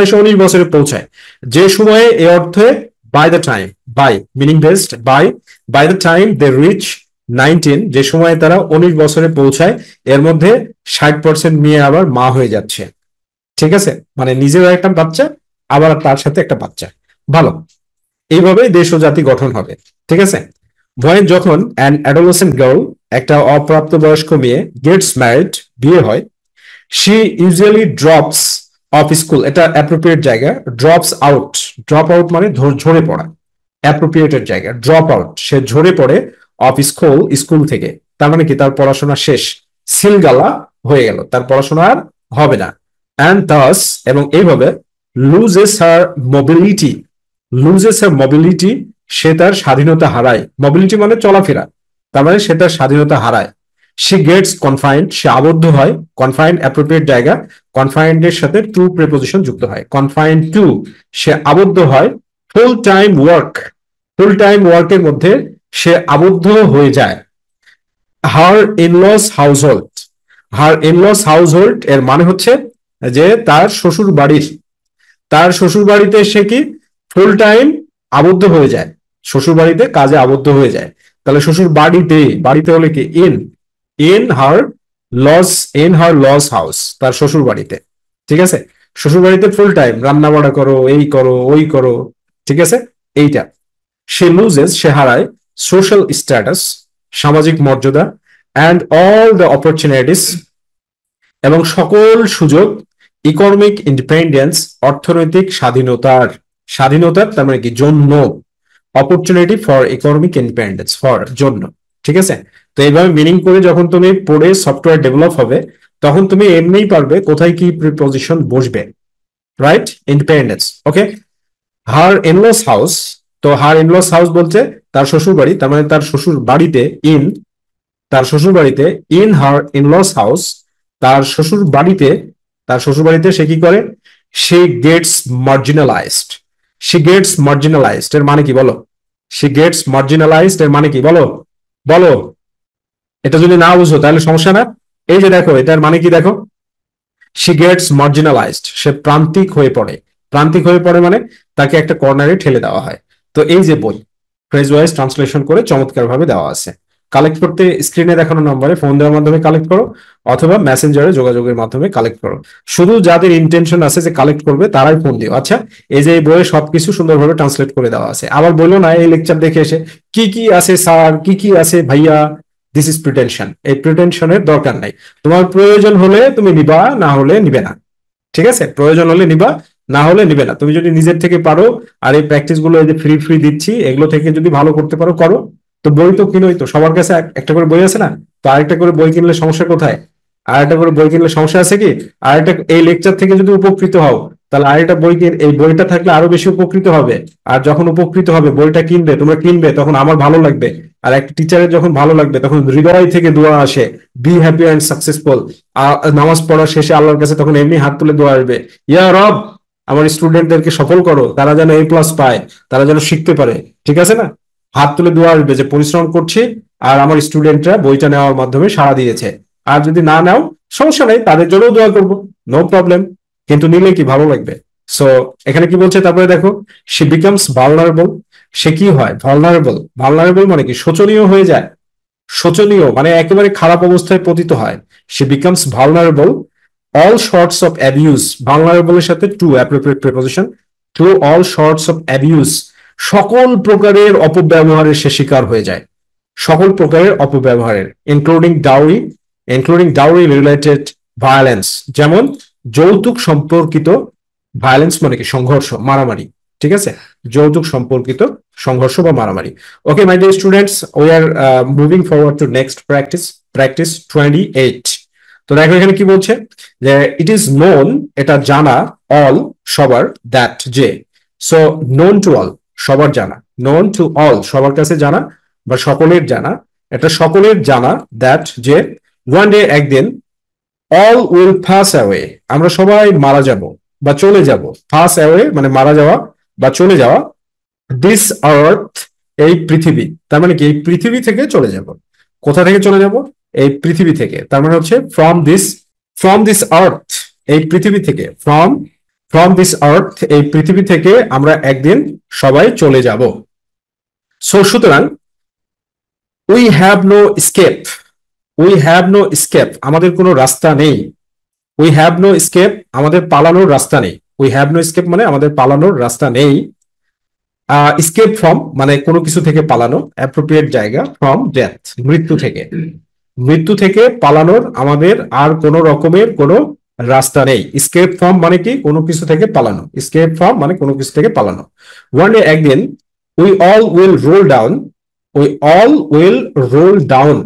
A: সে 19 বছরে পৌঁছায়, যে সময়ে এ অর্থে by the time, by meaning based, by the time they reach 19, যে সময়ে তারা 19 বছরে পৌঁছায়, এর মধ্যে 60% মেয়ে আবার মা হয়ে যাচ্ছে। ঠিক আছে, মানে নিজেও একটা বাচ্চা, আবার তার সাথে একটা বাচ্চা। ভালো, এইভাবেই দেশ ও জাতি গঠন হবে। ঠিক আছে, যখন অ্যান অ্যাডোলেসেন্ট গার্ল, একটা অপ্রাপ্তবয়স্ক মেয়ে, গেটস ম্যারিড, বিয়ে হয়, she usually drops of school এটা অ্যাপ্রোপ্রিয়েট জায়গা। ড্রপস আউট, ড্রপ আউট মানে ঝরে পড়া, অ্যাপ্রোপ্রিয়েটের জায়গা। ড্রপ আউট, সে ঝরে পড়ে অফ স্কুল, স্কুল থেকে। তার মানে কি তার পড়াশোনা শেষ, সিলগালা হয়ে গেল, তার পড়াশোনা আর হবে না। অ্যান্ড দাস, এবং এইভাবে লুজেস হার মোবিলিটি, লুজেস হার মোবিলিটি, সে তার স্বাধীনতা হারায়। মোবিলিটি মানে চলাফেরা, তার মানে সে তার স্বাধীনতা হারায়। সি গেটস কনফাইন্ড, সে আবদ্ধ হয়। কনফাইন্ড অ্যাপ্রোপ্রিয়েট জায়গা, কনফাইন্ড এর সাথে টু প্রিপোজিশন যুক্ত হয়। কনফাইন্ড টু, সে আবদ্ধ হয়। Full time work, full time ওয়ার্কের মধ্যে সে আবদ্ধ হয়ে যায়। হার ইনলস হাউসহোল্ড, হার ইনলস হাউসহোল্ড এর মানে হচ্ছে যে তার শ্বশুর বাড়ির, তার শ্বশুর বাড়িতে সে কি ফুল টাইম আবদ্ধ হয়ে যায়, শ্বশুর বাড়িতে কাজে আবদ্ধ হয়ে যায়। তাহলে শ্বশুর বাড়িতে, বাড়িতে হলে কি in, in her laws, in her laws house, তার শ্বশুর বাড়িতে। ঠিক আছে, শ্বশুর বাড়িতে ফুল টাইম রান্না বাড়া করো, এই করো ওই করো, ঠিক আছে এইটা। সে লুজেস, সে হারায়। সোশ্যাল স্ট্যাটাস, সামাজিক মর্যাদা। অ্যান্ড অল দ্য অপরচুনিটিস, এবং সকল সুযোগ। ইকোনমিক ইন্ডিপেন্ডেন্স, অর্থনৈতিক স্বাধীনতার, স্বাধীনতার তার মানে কি জন্য। Opportunity for economic independence, for জন্য। ঠিক আছে, তো এইভাবে মিনিং করে যখন তুমি পড়ে সফটওয়্যার ডেভেলপ হবে, তখন তুমি এমনিই পারবে কোথায় কি প্রিপজিশন বসবে। Right, independence. Okay, her in-laws house, তো হার ইনলস হাউস বলতে তার শ্বশুর বাড়ি, তার মানে তার শ্বশুর বাড়িতে, ইন, তার শ্বশুর বাড়িতে। ইন হার ইনলস হাউস, তার শ্বশুর বাড়িতে, তার শ্বশুর বাড়িতে সে কি করে? সে গেটস মার্জিনালাইজড, সে গেটস মার্জিনালাইজড এর মানে কি বলো? সে গেটস মার্জিনালাইজড এর মানে কি বলো, বলো। এটা যদি না বুঝো তাহলে সমস্যা না। এই যে দেখো, এটার মানে কি দেখো, সি গেটস মার্জিনালাইজড, সে প্রান্তিক হয়ে পড়ে। প্রান্তিক হয়ে পড়ে মানে তাকে একটা কর্নারে ঠেলে দেওয়া হয়। তো এই যে বই ফ্রেজ ওয়াইজ ট্রান্সলেশন করে চমৎকার ভাবে দেওয়া আছে। কালেক্ট করতে স্ক্রিনে দেখানো নম্বরে ফোন দেওয়ার মাধ্যমে কালেক্ট করো, অথবা মেসেঞ্জারে যোগাযোগের মাধ্যমে কালেক্ট করো। শুধু যাদের ইন্টেনশন আছে যে কালেক্ট করবে তারাই ফোন দিও। আচ্ছা, এই যে এই বইয়ে সবকিছু সুন্দরভাবে ট্রান্সলেট করে দেওয়া আছে। আবার বললো না এই লেকচার দেখে এসে কি কি আছে স্যার, কি কি আছে ভাইয়া। দিস ইজ প্রিটেনশন, এই প্রিটেনশনের দরকার নাই। তোমার প্রয়োজন হলে তুমি নিবা, না হলে নিবে না। ঠিক আছে, প্রয়োজন হলে নিবা, না হলে নিবে না। তুমি যদি নিজের থেকে পারো, আর এই প্র্যাকটিস গুলো এই যে ফ্রি ফ্রি দিচ্ছি, এগুলো থেকে যদি ভালো করতে পারো করো। তো বই তো কিনোই, তো সবার কাছে একটা করে বই আছে না? তো আরেকটা করে বই কিনলে সমস্যা কোথায়? আরেকটা করে বই কিনলে সমস্যা আছে কি? আরেকটা এই লেকচার থেকে যদি উপকৃত হও, তাহলে আরেকটা বই এই বইটা থাকলে আরো বেশি উপকৃত হবে। আর যখন উপকৃত হবে, বইটা কিনবে, তোমরা কিনবে, তখন আমার ভালো লাগবে। আর একটা টিচারের যখন ভালো লাগবে, তখন হৃদয় থেকে দোয়া আসে, বি হ্যাপি অ্যান্ড সাকসেসফুল। নামাজ পড়া শেষে আল্লাহর কাছে তখন এমনি হাত তুলে দোয়া আসবে, ইয়া রব আমার স্টুডেন্টদেরকে সফল করো, তারা যেন A+ পায়, তারা যেন শিখতে পারে। ঠিক আছে না? হাত তুলে দোয়া আসবে যে পরিশ্রম করছি, আর আমার স্টুডেন্টরা বইটা নেওয়ার মাধ্যমে সাড়া দিয়েছে। আর যদি না নাও, সমস্যা নেই, তাদের জন্যও দোয়া করবো, নো প্রবলেম। কিন্তু নিলে কি ভালো লাগবে। সো এখানে কি বলছে তারপরে দেখো, সে বিকামস ভালনারেবল, সে কি হয়? ভালনারেবল, ভালনারেবল মানে কি শোচনীয় হয়ে যায়। শোচনীয় মানে একেবারে খারাপ অবস্থায় পতিত হয়। সে becomes vulnerable all sorts of abuse, ভালনারেবলের সাথে to appropriate preposition, to all sorts of abuse, সকল প্রকারের অপব্যবহারের সে শিকার হয়ে যায়। সকল প্রকারের অপব্যবহারের, including dowry, including dowry related violence, যেমন যৌতুক সম্পর্কিত ভায়োলেন্স মানে কি সংঘর্ষ, মারামারি। ঠিক আছে, যৌতুক সম্পর্কিত সংঘর্ষ বা মারামারি। Okay my dear students, we are moving forward to next practice, practice 28। তো দেখো এখানে কি বলছে যে ইট ইজ নোন, এটা জানা, অল সবার, দ্যাট যে। সো নোন টু অল, সবার জানা, নোন টু অল সবার কাছে জানা বা সকলের জানা, এটা সকলের জানা, দ্যাট যে ওয়ান ডে একদিন, অল উইল পাস অ্যাওয়ে, আমরা সবাই মারা যাব বা চলে যাব। পাস অ্যাওয়ে মানে মারা যাওয়া বা চলে যাওয়া। দিস আর্থ, এই পৃথিবী, তার মানে কি এই পৃথিবী থেকে চলে যাব। কোথা থেকে চলে যাব? এই পৃথিবী থেকে। তার মানে হচ্ছে ফ্রম দিস, ফ্রম দিস আর্থ, এই পৃথিবী থেকে। ফ্রম, ফ্রম দিস আর্থ, এই পৃথিবী থেকে আমরা একদিন সবাই চলে যাব। সো সুতরাং we have no escape, we have no escape, আমাদের কোনো রাস্তা নেই। উই হ্যাভ নো স্কেপ, আমাদের পালানোর রাস্তা নেই। উই হ্যাভ নো স্কেপ মানে আমাদের পালানোর রাস্তা নেই। স্কেপ ফ্রম মানে কোনো কিছু থেকে পালানো, অ্যাপ্রোপ্রিয়েট জায়গা, ফ্রম ডেথ, মৃত্যু থেকে। মৃত্যু থেকে পালানোর আমাদের আর কোনো রকমের কোনো রাস্তা নেই। স্কেপ ফ্রম মানে কি? কোনো কিছু থেকে পালানো। স্কেপ ফ্রম মানে কোনো কিছু থেকে পালানো। ওয়ান ডে একদিন, we all will role down, we all will role down,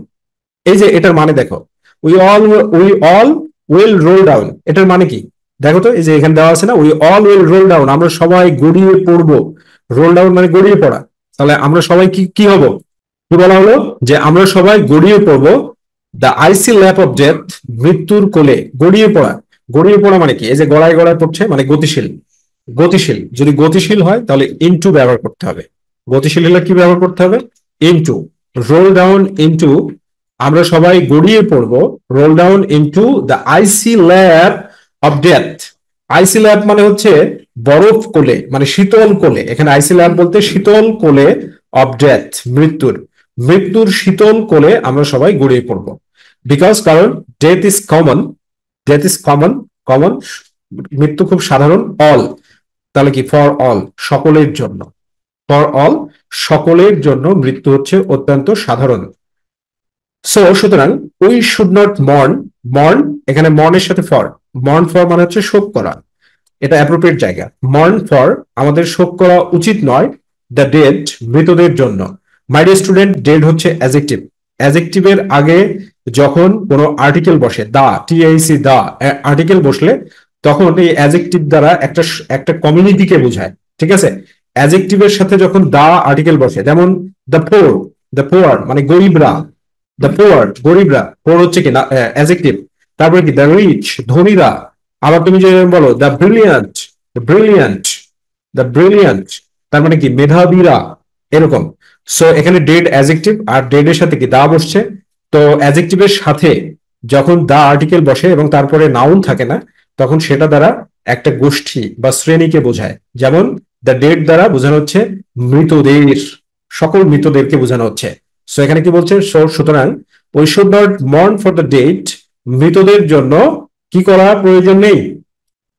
A: এই যে এটার মানে দেখো, we all we all will role down, এটার মানে কি দেখো তো, এই যে এখানে দেওয়া আছে না, we all will role down, আমরা সবাই গড়িয়ে পড়বো। রোল ডাউন মানে গড়িয়ে পড়া। তাহলে আমরা সবাই কি কি হব? কি বলা হলো? যে আমরা সবাই গড়িয়ে পড়বো the icy lap of death, মৃত্যুর কোলে। গড়িয়ে পড়া, গড়িয়ে পড়া মানে কি? এই যে গড়ায় গড়ায় পড়ছে মানে গতিশীল। গতিশীল, যদি গতিশীল হয় তাহলে ইনটু ব্যবহার করতে হবে। গতিশীল হলে কি ব্যবহার করতে হবে? ইনটু। রোল ডাউন ইনটু, আমরা সবাই গড়িয়ে পড়বো, roll down into the icy lap of death. Icy lap মানে হচ্ছে বরফ কোলে, মানে শীতল কোলে। এখানে আইসি ল্যাপ বলতে শীতল কোলে, অফ ডেথ মৃত্যুর, মৃত্যুর শীতল কোলে আমরা সবাই গড়িয়ে পড়বো। বিকজ, কারণ death is common, death is common, common, মৃত্যু খুব সাধারণ। অল, তাহলে কি? ফর অল, সকলের জন্য। ফর অল, সকলের জন্য মৃত্যু হচ্ছে অত্যন্ত সাধারণ। সো সুতরাং we should not mourn, mourn এখানে মর্নের সাথে ফর, মর্ন ফর মানে হচ্ছে শোক করা, এটা অ্যাপ্রোপ্রিয়েট জায়গা। মর্ন ফর, আমাদের শোক করা উচিত নয়, দ্য ডেড, মৃতদের জন্য। মাই ডিয়ার স্টুডেন্ট, ডেড হচ্ছে অ্যাজেক্টিভ। অ্যাজেক্টিভের আগে যখন কোনো আর্টিকেল বসে, দা, টিআইসি দা, আর্টিকেল বসলে তখন এই অ্যাজেক্টিভ দ্বারা একটা একটা কমিউনিটিকে বোঝায়। ঠিক আছে? অ্যাজেক্টিভের সাথে যখন দা আর্টিকেল বসে, যেমন দ্য পোর, দ্য পোয়ার মানে গরিবরা, দ্য পোয়ার গরিবরা, পোর হচ্ছে কি না অ্যাজেক্টিভ। তারপরে কি? দ্য রিচ, ধনীরা। আবার তুমি যদি বলো the brilliant, the brilliant, the brilliant, তার মানে কি? মেধাবীরা, এরকম। সো এখানে ডেড অ্যাজেক্টিভ, আর ডেড এর সাথে কি? দা বসছে। তো অ্যাজেক্টিভের সাথে যখন দা আর্টিকেল বসে এবং তারপরে নাউন থাকে না, তখন সেটা দ্বারা একটা গোষ্ঠী বা শ্রেণীকে বোঝায়। যেমন দ্য ডেড দ্বারা বোঝানো হচ্ছে মৃতদের, সকল মৃতদেরকে বোঝানো হচ্ছে। সো এখানে কি বলছে? সুতরাং we should not mourn for the dead, মৃতদের জন্য কি করা প্রয়োজন নেই?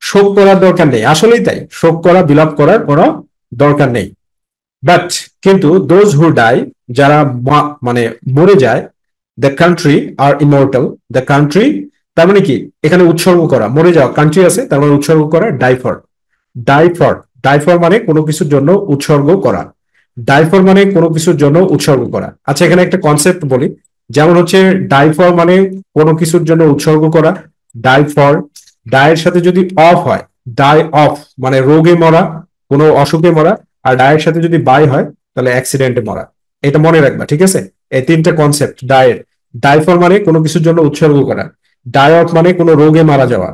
A: শোক করার দরকার নেই। আসলেই তাই, শোক করা, বিলাপ করার কোনো দরকার নেই। বাট, কিন্তু দোজ হু ডাই, যারা মানে মরে যায়, the country are immortal, the country তার মানে কি? এখানে উৎসর্গ করা, মরে যাওয়া, কান্ট্রি আছে তার মানে উৎসর্গ করা, die for, die for, die for মানে কোনো কিছুর জন্য উৎসর্গ করা, ডাই ফর মানে কোনো কিছুর জন্য উৎসর্গ করা। আচ্ছা, এখানে একটা কনসেপ্ট বলি, যেমন হচ্ছে ডাই ফর মানে কোনো কিছুর জন্য উৎসর্গ করা, ডাই ফর, ডায়ের সাথে যদি অফ হয়, ডাই অফ মানে রোগে মরা, কোনো অসুখে মরা, আর ডায়ের সাথে যদি বাই হয় তাহলে অ্যাক্সিডেন্টে মরা। এটা মনে রাখবা, ঠিক আছে? এই তিনটা কনসেপ্ট ডায়ের। ডাই ফর মানে কোনো কিছুর জন্য উৎসর্গ করা, ডাই অফ মানে কোনো রোগে মারা যাওয়া,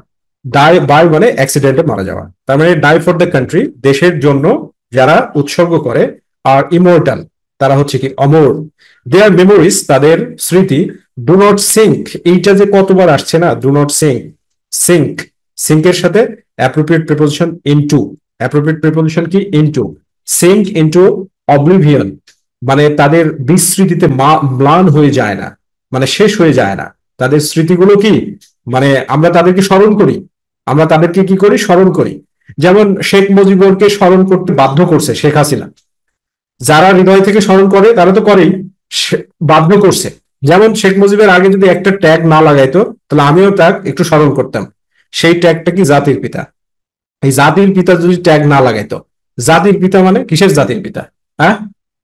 A: ডাই বাই মানে অ্যাক্সিডেন্টে মারা যাওয়া। তার মানে ডাই ফর দ্য কান্ট্রি, দেশের জন্য যারা উৎসর্গ করে, আর ইমোর্টাল, তারা হচ্ছে কি? অমর। দেয়ার মেমোরিজ, তাদের স্মৃতি, ডু নট সিঙ্ক, এইটা যে কতবার আসছে না, ডু নট সিঙ্ক, সিঙ্ক, সিঙ্কের সাথে appropriate preposition into, appropriate preposition কি? ইনটু। সিঙ্ক ইনটু অবলিভিয়ন মানে তাদের বিস্মৃতিতে ম্লান হয়ে যায় না, মানে শেষ হয়ে যায় না। তাদের স্মৃতিগুলো কি? মানে আমরা তাদেরকে স্মরণ করি, আমরা তাদেরকে কি করি? স্মরণ করি। যেমন শেখ মুজিবুরকে স্মরণ করতে বাধ্য করছে শেখ হাসিনা, যারা হৃদয় থেকে স্মরণ করে তারা তো করেই, বাধ্য করছে। যেমন শেখ মুজিবের আগে যদি একটা ট্যাগ না লাগাইতো তাহলে আমিও তাক একটু স্মরণ করতাম। সেই ট্যাগটা কি? জাতির পিতা। এই জাতির পিতা যদি ট্যাগ না লাগাইতো, জাতির পিতা মানে কিসের জাতির পিতা? হ্যাঁ,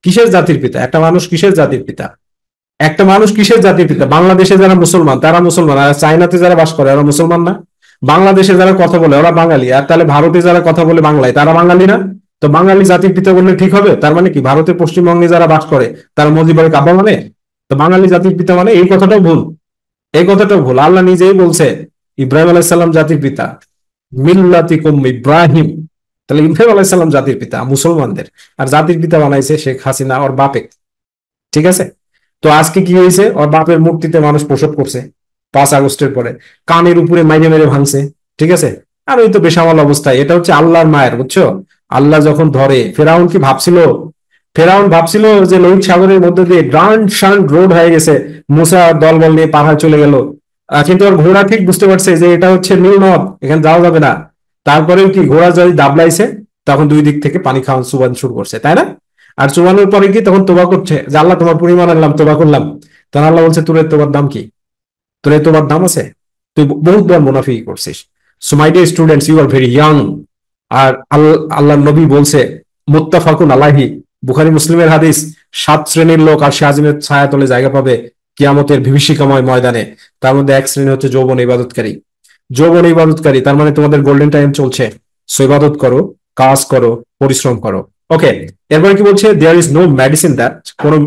A: কিসের জাতির পিতা? একটা মানুষ কিসের জাতির পিতা? একটা মানুষ কিসের জাতির পিতা? বাংলাদেশে যারা মুসলমান তারা মুসলমান, আর চায়নাতে যারা বাস করে ওরা মুসলমান না? বাংলাদেশে যারা কথা বলে ওরা বাঙালি, আর তাহলে ভারতে যারা কথা বলে বাংলায় তারা বাঙালি না? তো বাঙালি জাতির পিতা বললে ঠিক হবে? তার মানে কি ভারতের পশ্চিমবঙ্গে যারা বাস করে তারা মুজিবের কাবা মানে? তো বাঙালি জাতির পিতা মানে, এই কথাটাও ভুল, এই কথাটাও ভুল। আল্লাহ নিজেই বলছে ইব্রাহিম আলাইসাল্লাম জাতির পিতা, মিল্লাতিকুম ইব্রাহিম। তাহলে ইব্রাহিম আলাইসাল্লাম জাতির পিতা মুসলমানদের, আর জাতির পিতা বানাইছে শেখ হাসিনা ওর বাপে। ঠিক আছে? তো আজকে কি হয়েছে? ওর বাপের মূর্তিতে মানুষ প্রসব করছে 5 আগস্টের পরে, কানের উপরে মাইরে মেরে ভাঙছে। ঠিক আছে? আর ওই তো বেসামাল অবস্থায়, এটা হচ্ছে আল্লাহর মায়ের, বুঝছো? আল্লাহ যখন ধরে, ফেরাউন কি ভাবছিল? ফেরাউন ভাবছিল যে লোহিত সাগরের মধ্যে দিয়ে গ্রান্ড শান্ট রোড হয়ে গেছে, মুসা দলবল নিয়ে পাহাড় চলে গেল। কিন্তু ওর ঘোড়া ঠিক বুঝতে পারছে যে এটা হচ্ছে নীল নদ, এখানে যাওয়া যাবে না। তারপরেও কি ঘোড়া যদি দাবলাইছে, তখন দুই দিক থেকে পানি খাওয়ান চুবান শুরু করছে, তাই না? আর চুবানোর পরে কি তখন তোবা করছে যে আল্লাহ তোমার পরিমাণ আনলাম, তোবা করলাম। তখন আল্লাহ বলছে তোর তোবার দাম কি? তোর তোবার দাম আছে? তুই বহুত বড় মুনাফিকি করছিস। So my dear students, you are very young. আর আল্লাহ নবী বলছে, মুত্তাফাকুন আলাইহি, বুখারী মুসলিমের হাদিস, 7 শ্রেণীর লোক আর শাহজিনের ছায়া তলে জায়গা পাবে কিয়ামতের বিভীষিকাময় ময়দানে। তার মধ্যে এক শ্রেণী হচ্ছে যৌবন ইবাদতকারী। যৌবন ইবাদতকারী তার মানে তোমাদের গোল্ডেন টাইম চলছে। সো ইবাদত করো, কাজ করো, পরিশ্রম করো। ওকে, এরপরে কি বলছে, there is no medicine that, কোনো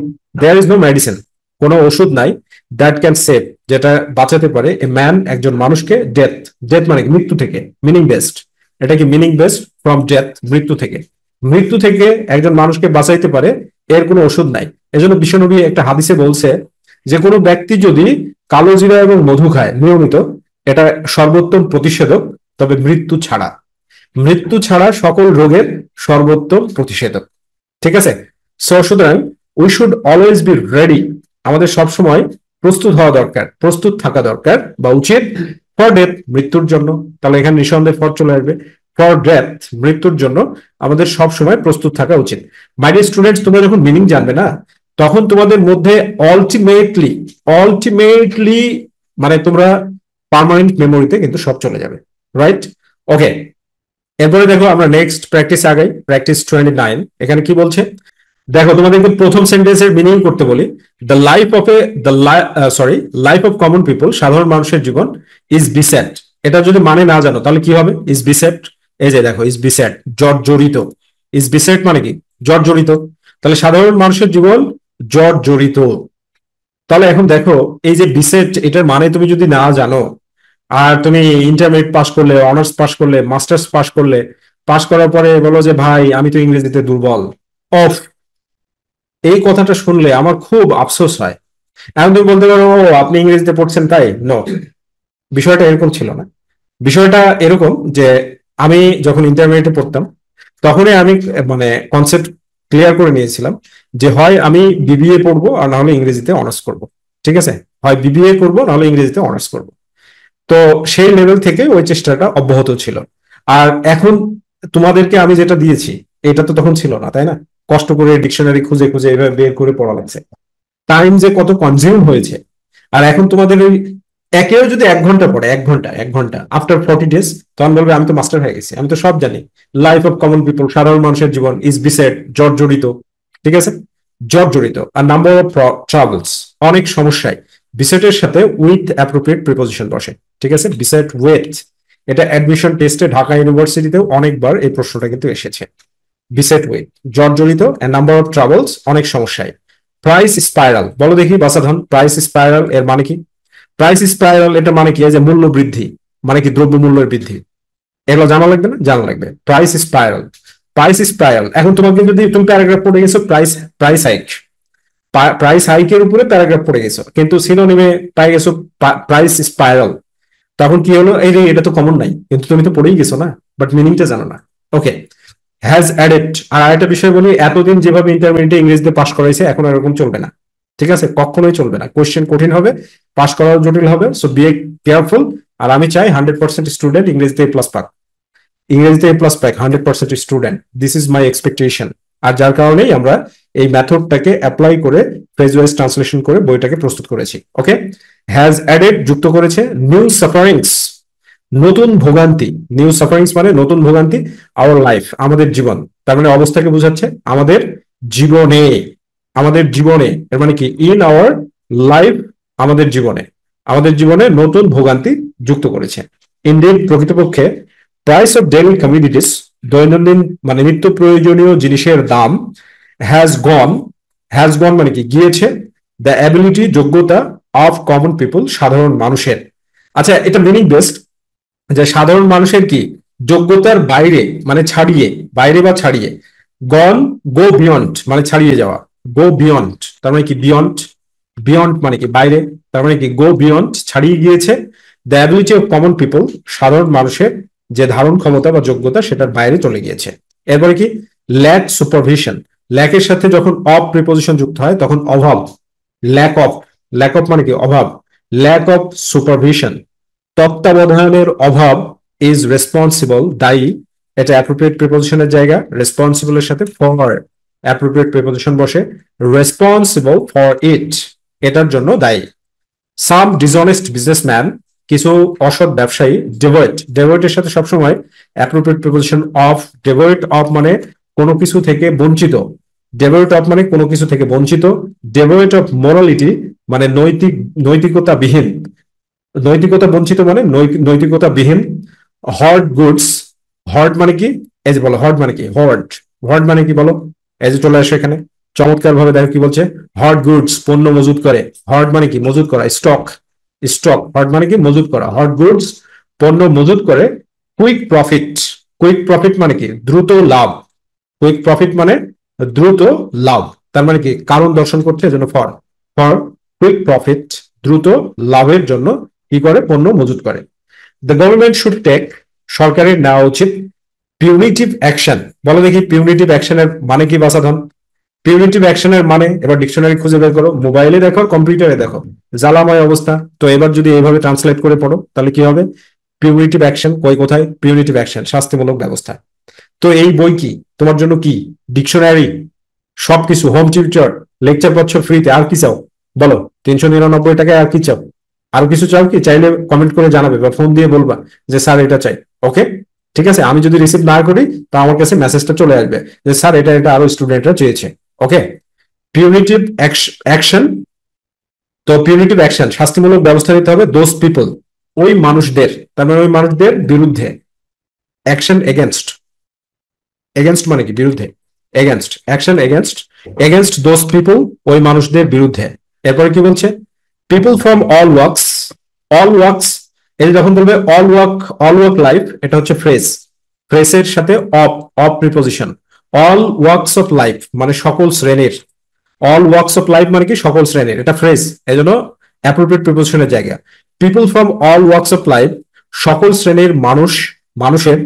A: দেয়ার ইজ নো মেডিসিন, কোনো ওষুধ নাই, দ্যাট ক্যান সেভ, যেটা বাঁচাতে পারে এ ম্যান, একজন মানুষকে, ডেথ, ডেথ মানে মৃত্যু থেকে, মিনিং বেসড, এটা কি মিনিং বেসড, ফ্রম ডেথ, মৃত্যু থেকে, মৃত্যু থেকে একজন মানুষকে বাঁচাইতে পারে, এর কোনো ওষুধ নাই। এজন্য বিশ্বনবী একটা হাদিসে বলছে যে কোনো ব্যক্তি যদি কালো জিরা এবং মধু খায় নিয়মিত, এটা সর্বোত্তম প্রতিষেধক, তবে মৃত্যু ছাড়া, মৃত্যু ছাড়া সকল রোগের সর্বোত্তম প্রতিষেধক। ঠিক আছে? সো সুতরাং we should always be ready, আমাদের সবসময় প্রস্তুত হওয়া দরকার, প্রস্তুত থাকা দরকার বা উচিত, ফর ডেথ, মৃত্যুর জন্য। তাহলে এখানে নিঃসন্দেহে ফর চলে আসবে, ফর ডেথ, মৃত্যুর জন্য আমাদের সবসময় প্রস্তুত থাকা উচিত। মাই ডিয়ার স্টুডেন্টস, তোমরা যখন মিনিং জানবে না, তখন তোমাদের মধ্যে অল্টিমেটলি অল্টিমেটলি মানে তোমরা পার্মানেন্ট মেমোরিতে কিন্তু সব চলে যাবে, রাইট? ওকে, এরপরে দেখো আমরা নেক্সট প্র্যাকটিস আগাই, প্র্যাকটিস 29। এখানে কি বলছে দেখো, তোমাদেরকে প্রথম সেন্টেন্সের মিনিং করতে বলি। The life of A life of common people, সাধারণ মানুষের জীবন, ইজ বিসেট। এটা যদি মানে না জানো তাহলে কি হবে, ইজ বিসেট, এই যে দেখো ইজ বিসেট, জর্জরিত। ইজ বিসেট মানে কি, জর্জরিত। তাহলে সাধারণ মানুষের জীবন জর্জরিত। তাহলে এখন দেখো এই যে বিসেট, এটার মানে তুমি যদি না জানো, আর তুমি ইন্টারমিডিয়েট পাস করলে, অনার্স পাস করলে, মাস্টার্স পাস করলে, পাস করার পরে বলো যে ভাই আমি তো ইংরেজিতে দুর্বল, অফ, এই কথাটা শুনলে আমার খুব আফসোস হয়। এখন তুমি বলতে পারো, ও আপনি ইংরেজিতে পড়ছেন তাই। নো, বিষয়টা এরকম ছিল না। বিষয়টা এরকম যে আমি যখন ইন্টারমিডিয়েটে পড়তাম, তখনই আমি মানে কনসেপ্ট ক্লিয়ার করে নিয়েছিলাম যে হয় আমি বিবিএ পড়বো আর না হলে ইংরেজিতে অনার্স করবো। ঠিক আছে, হয় বিবিএ করবো না হলে ইংরেজিতে অনার্স করবো। তো সেই লেভেল থেকে ওই চেষ্টাটা অব্যাহত ছিল। আর এখন তোমাদেরকে আমি যেটা দিয়েছি, এটা তো তখন ছিল না, তাই না? কষ্ট করে ডিকশনারি খুঁজে খুঁজে এভাবে বের করে পড়া লাগছে, টাইম যে কত কনজিউম হয়েছে। আর এখন তোমাদের ওই একেও যদি 1 ঘন্টা পড়ে, 1 ঘন্টা আফটার 40 ডেজ, তখন বলবে আমি তো মাস্টার হয়ে গেছি, আমি তো সব জানি। লাইফ অফ কমন পিপল, সাধারণ মানুষের জীবন, ইজ বিসেট, জর্জরিত। ঠিক আছে, জর্জরিত। আর নাম্বার অফ ট্রাভেলস, অনেক সমস্যায়। বিসেটের সাথে উইথ অ্যাপ্রোপ্রিয়েট প্রিপোজিশন বসে। ঠিক আছে, বিসেট উইথ, এটা অ্যাডমিশন টেস্টে ঢাকা ইউনিভার্সিটিতেও অনেকবার এই প্রশ্নটা কিন্তু এসেছে। বিসেট উইথ, জর্জরিত, এন্ড নাম্বার অফ ট্রাভেলস, অনেক সমস্যায়। প্রাইস স্পাইরাল, বলো দেখি বাসাধন, প্রাইস স্পাইরাল এর মানে কি? প্রাইস স্পাইরাল এটা মানে কি, যে মূল্য বৃদ্ধি, মানে কি দ্রব্য মূল্যের বৃদ্ধি। এগুলো জানা লাগবে না? জানা লাগবে। Price spiral, price spiral. এখন তোমাকে যদি তুমি প্যারাগ্রাফ পড়ে গেছো প্রাইস প্রাইস হাইক, প্রাইস হাইকের উপরে প্যারাগ্রাফ পড়ে গেছো, কিন্তু সিনোনিমে পাই গেছো প্রাইস স্পাইরাল, তখন কি হলো, এই এটা তো কমন নাই, কিন্তু তুমি তো পড়েই গেছো না, বাট মিনিংটা জানো না। ওকে, হ্যাজ অ্যাডেড। আর আরেকটা বিষয় বলি, এতদিন যেভাবে ইন্টারমিডিয়েটে ইংরেজিতে পাস করাইছে, এখন এরকম চলবে না। ঠিক আছে, কখনোই চলবে না। কোয়েশ্চেন কঠিন হবে, পাস করাও জটিল হবে। So be careful. আর আমি চাই 100% স্টুডেন্ট ইংরেজিতে এ প্লাস পাক, ইংরেজিতে এ প্লাস পাক 100% student. This is my expectation. আর যার কারণেই আমরা এই মেথডটাকে অ্যাপ্লাই করে ফ্রেজ ওয়াইজ ট্রান্সলেশন করে বইটাকে প্রস্তুত করেছি। ওকে, হ্যাজ অ্যাডেড, যুক্ত করেছে, নিউ সাফারিংস, নতুন ভোগান্তি। নিউ সাফারিংস মানে নতুন ভোগান্তি, আওয়ার লাইফ, আমাদের জীবন। তার মানে অবস্থাকে বোঝাচ্ছে আমাদের জীবনে, আমাদের জীবনে, এর মানে কি ইন আওয়ার লাইফ, আমাদের জীবনে, আমাদের জীবনে নতুন ভোগান্তি যুক্ত করেছে। ইনডিড, প্রকৃতপক্ষে, প্রাইস অফ ডেইলি কমিউনিটিস, দৈনন্দিন মানে নিত্য প্রয়োজনীয় জিনিসের দাম, হ্যাজ গন, হ্যাজ গন মানে কি গিয়েছে, দ্য অ্যাবিলিটি, যোগ্যতা, অফ কমন পিপল, সাধারণ মানুষের। আচ্ছা, এটা মিনিং বেস্ট, যে সাধারণ মানুষের কি যোগ্যতার বাইরে মানে ছাড়িয়ে, বাইরে বা ছাড়িয়ে। গন, গো বিয়ন্ড মানে ছাড়িয়ে যাওয়া, গো বিয়ন্ড তার মানে কি বিয়ন্ড, বিয়ন্ড মানে কি বাইরে, তার মানে কি গো বিয়ন্ড, ছাড়িয়ে গিয়েছে। The ability of common people, সাধারণ মানুষের যে ধারণ ক্ষমতা বা যোগ্যতা সেটার বাইরে চলে গিয়েছে। এরপরে কি, ল্যাক সুপারভিশন, ল্যাকের সাথে যখন অফ প্রিপোজিশন যুক্ত হয় তখন অভাব, ল্যাক অফ, ল্যাক অফ মানে কি অভাব, ল্যাক অফ সুপারভিশন, তত্ত্বাবধানের অভাব, ইজ রেসপন্সিবল, দায়ী, এটা অ্যাপ্রোপ্রিয়েট প্রিপোজিশনের জায়গা, রেসপন্সিবলের সাথে ফর অ্যাপ্রোপ্রিয়েট প্রিপোজিশন বসে, রেসপন্সিবল ফর ইট, এটার জন্য দায়ী। সাম ডিসঅনেস্ট বিজনেসম্যান, কিছু অসৎ ব্যবসায়ী ডেভয়েটের সাথে সবসময় অ্যাপ্রোপ্রিয়েট প্রিপোজিশন অফ, ডেভয়েট অফ মানে কোনো কিছু থেকে বঞ্চিত, ডেভয়েট অফ মানে কোনো কিছু থেকে বঞ্চিত, ডেভয়েট অফ মোরালিটি মানে নৈতিকতাবিহীন, নৈতিকতা বঞ্চিত মানে নৈতিকতা বিহীন, হর্ড গুডস, হর্ড মানে কি, এই যে বলো হর্ড মানে কি, হর্ড মানে কি বলো, এই যে চলে আসো এখানে চমৎকার ভাবে দেখো কি বলছে, হর্ড গুডস পণ্য মজুত করে, হর্ড মানে কি মজুত করা, স্টক হর্ড মানে কি মজুত করা, হর্ড গুডস পণ্য মজুত করে, কুইক প্রফিট, কুইক প্রফিট মানে কি দ্রুত লাভ, কুইক প্রফিট মানে দ্রুত লাভ, তার মানে কি কারণ দর্শন করছে এজন্য ফর, ফর কুইক প্রফিট দ্রুত লাভের জন্য কি করে পণ্য মজুত করে। দ্য গভর্নমেন্ট শুড টেক, সরকারের নেওয়া উচিত পিউনিটিভ অ্যাকশন, বলো দেখি পিউনিটিভ অ্যাকশনের মানে কি বাসাধন, পিউনিটিভ অ্যাকশনের মানে এবার ডিকশনারি খুঁজে বের করো, মোবাইলে দেখো কম্পিউটারে দেখো, জ্বালাময় অবস্থা, তো এবার যদি এইভাবে ট্রান্সলেট করে পড়ো তাহলে কি হবে, পিউনিটিভ অ্যাকশন কই কোথায়, পিউনিটিভ অ্যাকশন শাস্তিমূলক ব্যবস্থা। তো এই বই কি তোমার জন্য কি, ডিকশনারি, সবকিছু, হোম টিউটর, লেকচার পাচ্ছ ফ্রিতে, আর কি চাও বলো, 399 টাকায় আর কি চাও, আর কিছু চাও কি, চাইলে কমেন্ট করে জানাবে বা ফোন দিয়ে বলবা যে স্যার এটা চাই, ওকে ঠিক আছে, আমি যদি রিসিভ না করি তা আমার কাছে মেসেজটা চলে আসবে যে স্যার এটা এটা আরো স্টুডেন্টরা চেয়েছে, ওকে। পিউনিটিভ অ্যাকশন, তো পিউনিটিভ অ্যাকশন শাস্তিমূলক ব্যবস্থা নিতে হবে দোজ পিপল, ওই মানুষদের, তার মানে ওই মানুষদের বিরুদ্ধে, অ্যাকশন এগেনস্ট, এগেনস্ট মানে কি বিরুদ্ধে, against, action against, against those people ওই মানুষদের বিরুদ্ধে। এরপরে কি বলছে, people from all works, all works, এই যখন বলবে অল ওয়ার্ক লাইফ, এটা হচ্ছে ফ্রেজ, ফ্রেজের সাথে of, of preposition, all works of life মানে সকল শ্রেণীর, অল ওয়ার্কস অফ লাইফ মানে কি সকল শ্রেণীর, এটা ফ্রেজ, এই জন্য অ্যাপ্রোপ্রিয়েট প্রিপোজিশনের জায়গা, people from all works of life সকল শ্রেণীর মানুষ, মানুষের,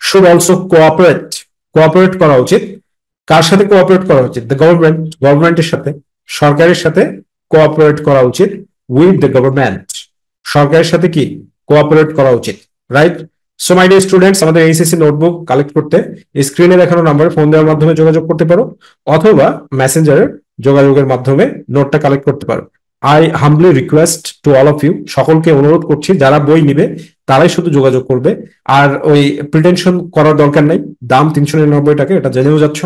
A: শুড অলসো কোঅপারেট, কোঅপারেট করা উচিত, কার সাথে কোঅপারেট করা উচিত, দ্য গভর্নমেন্ট, গভর্নমেন্টের সাথে, সরকারের সাথে কোঅপারেট করা উচিত, উইথ দ্য গভর্নমেন্ট, সরকারের সাথে কি কোঅপারেট করা উচিত, right. So my dear students, আমাদের এইচএসসি নোটবুক কালেক্ট করতে স্ক্রিনে দেখানো নাম্বারে ফোন দেওয়ার মাধ্যমে যোগাযোগ করতে পারো, অথবা মেসেঞ্জারের যোগাযোগের মাধ্যমে নোটটা কালেক্ট করতে পারো। I humbly request to all of you, সকলকে অনুরোধ করছি যারা বই নিবে তারাই শুধু যোগাযোগ করবে, আর ওই প্রিটেনশন করার দরকার নাই, দাম 399 টাকা, এটা জেনেও যাচ্ছ,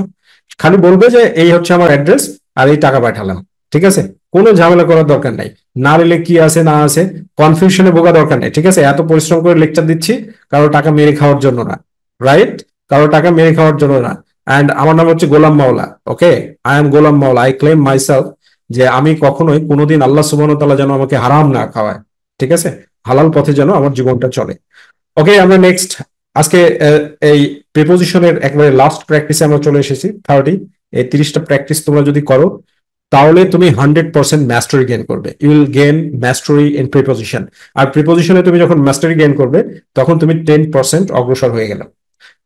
A: খালি বলবে যে এই হচ্ছে আমার অ্যাড্রেস আর এই টাকা পাঠালাম, ঠিক আছে, কোনো ঝামেলা করার দরকার নাই, না নিলে কি আছে না আছে কনফিউশনে ভোগা দরকার নেই, ঠিক আছে, এত পরিশ্রম করে লেকচার দিচ্ছি কারো টাকা মেরে খাওয়ার জন্য না, রাইট, কারো টাকা মেরে খাওয়ার জন্য না। অ্যান্ড আমার নাম হচ্ছে গোলাম মাওলা, ওকে, আই এম গোলাম মাওলা, আই ক্লেম মাইসেলফ যে আমি কখনোই কোনোদিন আল্লাহ সুবহানাহু ওয়া তাআলা যেন আমাকে হারাম না খাওয়ায়, ঠিক আছে, হালাল পথে যেন আমার জীবনটা চলে। ওকে, আমরা নেক্সট আজকে এই প্রিপোজিশনের একবারে লাস্ট প্র্যাকটিসে আমরা চলে এসেছি 30, এই 30টা প্র্যাকটিস তোমরা যদি করো তাহলে তুমি 100% ম্যাস্টারি গেইন করবে, you will gain mastery in preposition, আর প্রিপোজিশনে তুমি যখন ম্যাস্টারি গেইন করবে তখন তুমি 10% অগ্রসর হয়ে গেলে,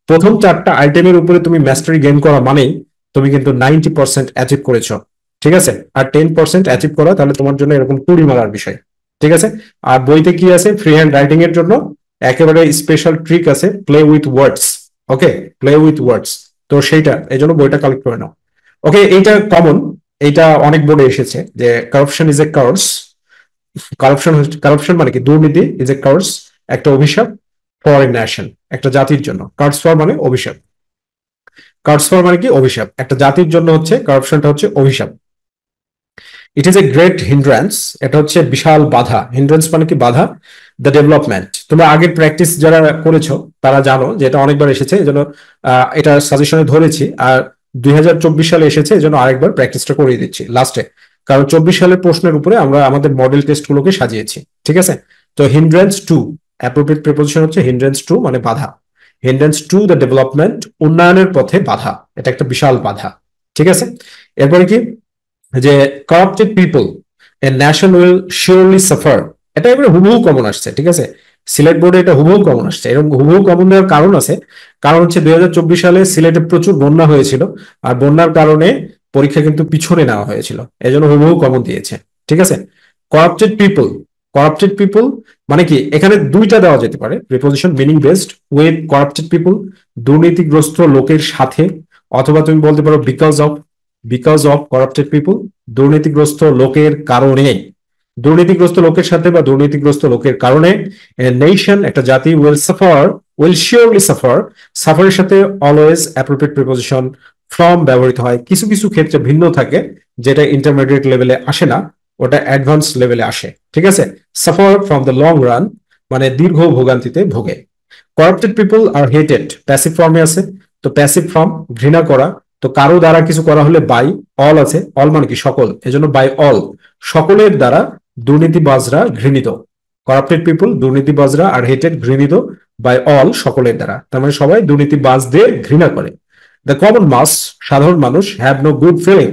A: প্রথম 4টা আইটেমের উপরে তুমি ম্যাস্টারি গেইন করা মানেই তুমি কিন্তু 90% অ্যাচিভ করেছো, ঠিক আছে, আর 10% অ্যাচিভ করা তাহলে তোমার জন্য এরকম টুড়ি মারার বিষয়, ঠিক আছে। আর বইতে কি আছে, ফ্রি হ্যান্ড রাইটিং এর জন্য একেবারে স্পেশাল ট্রিক আছে, play with words, okay, play with words, তো সেইটা এই জন্য বইটা কালেক্ট করে নাও। ওকে, এইটা কমন, এইটা অনেক বোর্ডে এসেছে যে corruption is a curse, corruption মানে কি দুর্নীতি, ইজ এ কার্স একটা অভিশাপ, ফর এ নেশন একটা জাতির জন্য, কার্স ফর মানে অভিশাপ, কার্স ফর মানে কি অভিশাপ, একটা জাতির জন্য হচ্ছে কারাপশনটা হচ্ছে অভিশাপ। It is a great hindrance, এটা হচ্ছে বিশাল বাধা, হিন্ড্রেন্স মানে কি বাধা, দ্য ডেভেলপমেন্ট, তোমরা আগের প্র্যাকটিস যারা করেছো তারা জানো যে এটা অনেকবার এসেছে, এই জন্য এটা সাজেশনে ধরেছি, আর 2024 সালে এসেছে এই জন্য আরেকবার প্র্যাকটিসটা করিয়ে দিচ্ছি লাস্টে, কারণ 24 সালের প্রশ্নের উপরে আমরা আমাদের মডেল টেস্ট গুলোকে সাজিয়েছি, ঠিক আছে। তো হিন্ড্রেন্স টু, অ্যাপ্রোপ্রিয়েট প্রিপোজিশন হচ্ছে হিন্ড্রেন্স টু মানে বাধা, হিন্ড্রেন্স টু দ্য ডেভেলপমেন্ট উন্নয়নের পথে বাধা, এটা একটা বিশাল বাধা, ঠিক আছে। এরপরে কি যে corrupted people A nation will surely suffer, এটা এবারে হুবহু কমন আসছে, ঠিক আছে, সিলেট বোর্ডে এটা হুবহু কমন আসছে, এরকম হুবহু কমন দেওয়ার কারণ আছে, কারণ হচ্ছে 2024 সালে সিলেটে প্রচুর বন্যা হয়েছিল, আর বন্যার কারণে পরীক্ষা কিন্তু পিছনে নেওয়া হয়েছিল, এই জন্য হুবহু কমন দিয়েছে, ঠিক আছে। করাপ্টেড পিপল, করাপ্টেড পিপল মানে কি, এখানে দুইটা দেওয়া যেতে পারে preposition, meaning based, with corrupted people দুর্নীতিগ্রস্ত লোকের সাথে, অথবা তুমি বলতে পারো because of, because of corrupted people দুর্নীতিগ্রস্ত লোকের কারণে, দুর্নীতিগ্রস্ত লোকের সাথে বা দুর্নীতিগ্রস্ত লোকের কারণে নেশন, একটা জাতি উইল শিওরলি সাফার। সাফারের সাথে অলওয়েজ অ্যাপ্রোপ্রিয়েট প্রিপোজিশন ফ্রম ব্যবহৃত হয়। কিছু কিছু ক্ষেত্রে ভিন্ন থাকে, যেটা ইন্টারমিডিয়েট লেভেলে আসে না, ওটা অ্যাডভান্স লেভেলে আসে। ঠিক আছে, suffer from the long run মানে দীর্ঘ ভোগান্তিতে ভোগে। করাপ্টেড পিপল আর হেটেড প্যাসিভ ফর্মে আছে। তো প্যাসিভ ফর্ম ঘৃণা করা, তো কারো দ্বারা কিছু করা হলে বাই অল আছে, অল মানে কি সকল, এজন্য বাই অল সকলের দ্বারা দুর্নীতিবাজরা ঘৃণিত। করাপ্টেড পিপল দুর্নীতিবাজরা, আর হেটেড ঘৃণিত, বাই অল সকলের দ্বারা, তার মানে সবাই দুর্নীতিবাজদের ঘৃণা করে। দ্য কমন মাস সাধারণ মানুষ, হ্যাভ নো গুড ফিলিং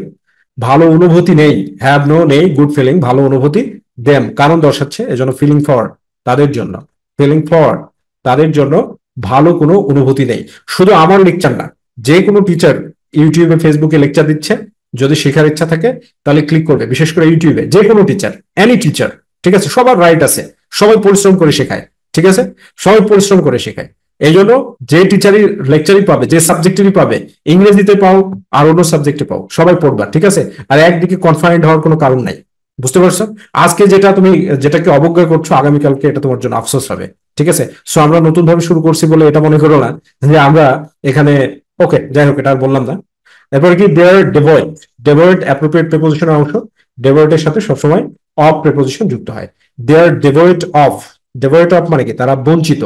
A: ভালো অনুভূতি নেই, হ্যাভ নো নেই, গুড ফিলিং ভালো অনুভূতি, দেম কারণ দর্শাচ্ছে, এজন্য ফিলিং ফর তাদের জন্য, ফিলিং ফর তাদের জন্য ভালো কোনো অনুভূতি নেই। শুধু আমার লেকচার না, যে কোনো টিচার ইউটিউবে ফেসবুকে লেকচার দিচ্ছে, যদি শেখার ইচ্ছা থাকে তাহলে ক্লিক করবে, বিশেষ করে ইউটিউবে যে কোনো টিচার, এনি টিচার, ঠিক আছে, সবার রাইট আছে, সবাই পরিশ্রম করে শেখায়, ঠিক আছে, সবাই পরিশ্রম করে শেখায়। এই জন্য যে টিচারই লেকচারই পাবে, যে সাবজেক্টেরই পাবে, ইংরেজিতে পাও আর অন্য সাবজেক্টে পাও, সবাই পড়বা, ঠিক আছে। আর একদিকে কনফাইন্ড হওয়ার কোনো কারণ নাই, বুঝতে পারছো? আজকে যেটা তুমি যেটাকে অবজ্ঞা করছো, আগামীকালকে এটা তোমার জন্য আফসোস হবে, ঠিক আছে। সো আমরা নতুন ভাবে শুরু করছি বলে এটা মনে করো না যে আমরা এখানে, ওকে যাই হোক, এটা আর বললাম না। এরপরে কি, দেয়ার ডেভয়েড, ডেভয়েড অ্যাপ্রোপ্রিয়েট প্রিপোজিশনের অংশ, ডেভয়েডের সাথে সবসময় অফ প্রিপোজিশন যুক্ত হয়। দেয়ার ডেভয়েড অফ, ডেভয়েড অফ মানে কি তারা বঞ্চিত,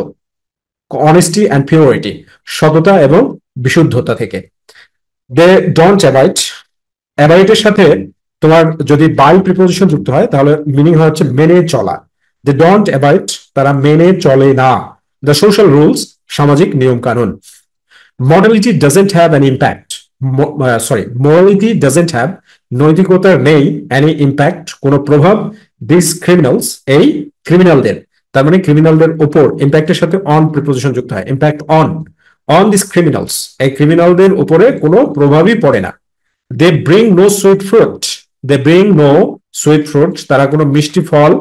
A: অনেস্টি অ্যান্ড পিওরিটি সততা এবং বিশুদ্ধতা থেকে। দে ডোন্ট অ্যাবাইড, অ্যাবাইডের সাথে তোমার যদি বাই প্রিপোজিশন যুক্ত হয় তাহলে মিনিং হচ্ছে মেনে চলা। দে ডোন্ট অ্যাবাইড তারা মেনে চলে না দ্য সোশ্যাল রুলস সামাজিক নিয়ম কানুন। Modality doesn't have an impact, morality doesn't have নৈতিকতার নেই, অ্যানি ইম্প্যাক্ট কোনো প্রভাব, দিস ক্রিমিনালস এই ক্রিমিনালদের, তার মানে ক্রিমিনালদের উপর, ইম্প্যাক্টের সাথে অন প্রিপোজিশন যুক্ত হয়, ইম্প্যাক্ট অন দিস ক্রিমিনালস এই ক্রিমিনালদের উপরে কোনো প্রভাবই পড়ে না। They bring no sweet fruit, they bring no sweet fruit তারা কোনো মিষ্টি ফল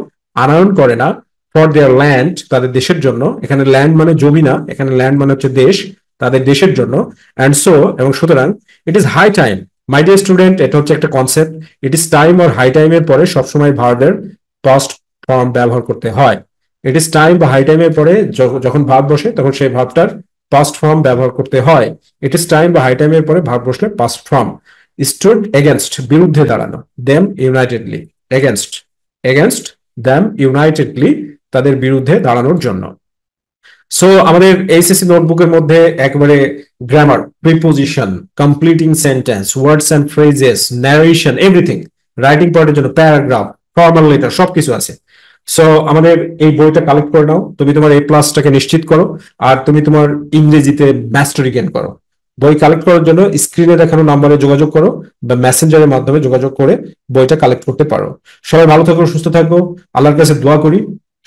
A: আনয়ন করে না, ফর দেয়ার ল্যান্ড তাদের দেশের জন্য, এখানে ল্যান্ড মানে জমি না, এখানে ল্যান্ড মানে হচ্ছে দেশ, তাদের দেশের জন্য। অ্যান্ড সো এবং সুতরাং, it is high time, my dear student, এটা হচ্ছে একটা কনসেপ্ট। ইট ইজ টাইম আর হাই টাইমের পরে সবসময় ভার্বের পাস্ট ফর্ম ব্যবহার করতে হয়। ইট ইজ টাইম বা হাই টাইমের পরে যখন ভার্ব বসে তখন সেই ভার্বটার পাস্ট ফর্ম ব্যবহার করতে হয়। ইট ইজ টাইম বা হাই টাইমের পরে ভার্ব বসলে পাস্ট ফর্ম। স্টুড এগেনস্ট বিরুদ্ধে দাঁড়ানো, them unitedly, against against them unitedly তাদের বিরুদ্ধে দাঁড়ানোর জন্য। সো আমাদের এইচএসসি নোটবুকের মধ্যে একেবারে grammar, preposition, completing sentence, words and phrases, narration, everything, writing পার্টের জন্য প্যারাগ্রাফ, ফর্মাল লেটার সবকিছু আছে। সো আমাদের এই বইটা কালেক্ট করে নাও, তুমি তোমার এই প্লাসটাকে নিশ্চিত করো, আর তুমি তোমার ইংরেজিতে মাস্টারি গেইন করো। বই কালেক্ট করার জন্য স্ক্রিনে দেখানো নাম্বারে যোগাযোগ করো বা মেসেঞ্জারের মাধ্যমে যোগাযোগ করে বইটা কালেক্ট করতে পারো। সবাই ভালো থাকো, সুস্থ থাকো, আল্লাহর কাছে দোয়া করি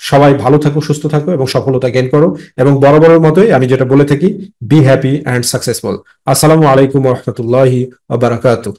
A: সবাই ভালো থাকো, সুস্থ থাকো এবং সফলতা গেইন করো। এবং বরাবরের মতোই আমি যেটা বলে থাকি, বি হ্যাপি অ্যান্ড সাকসেসফুল। আসসালামু আলাইকুম ওয়া রাহমাতুল্লাহি ওয়া বারাকাতুহু।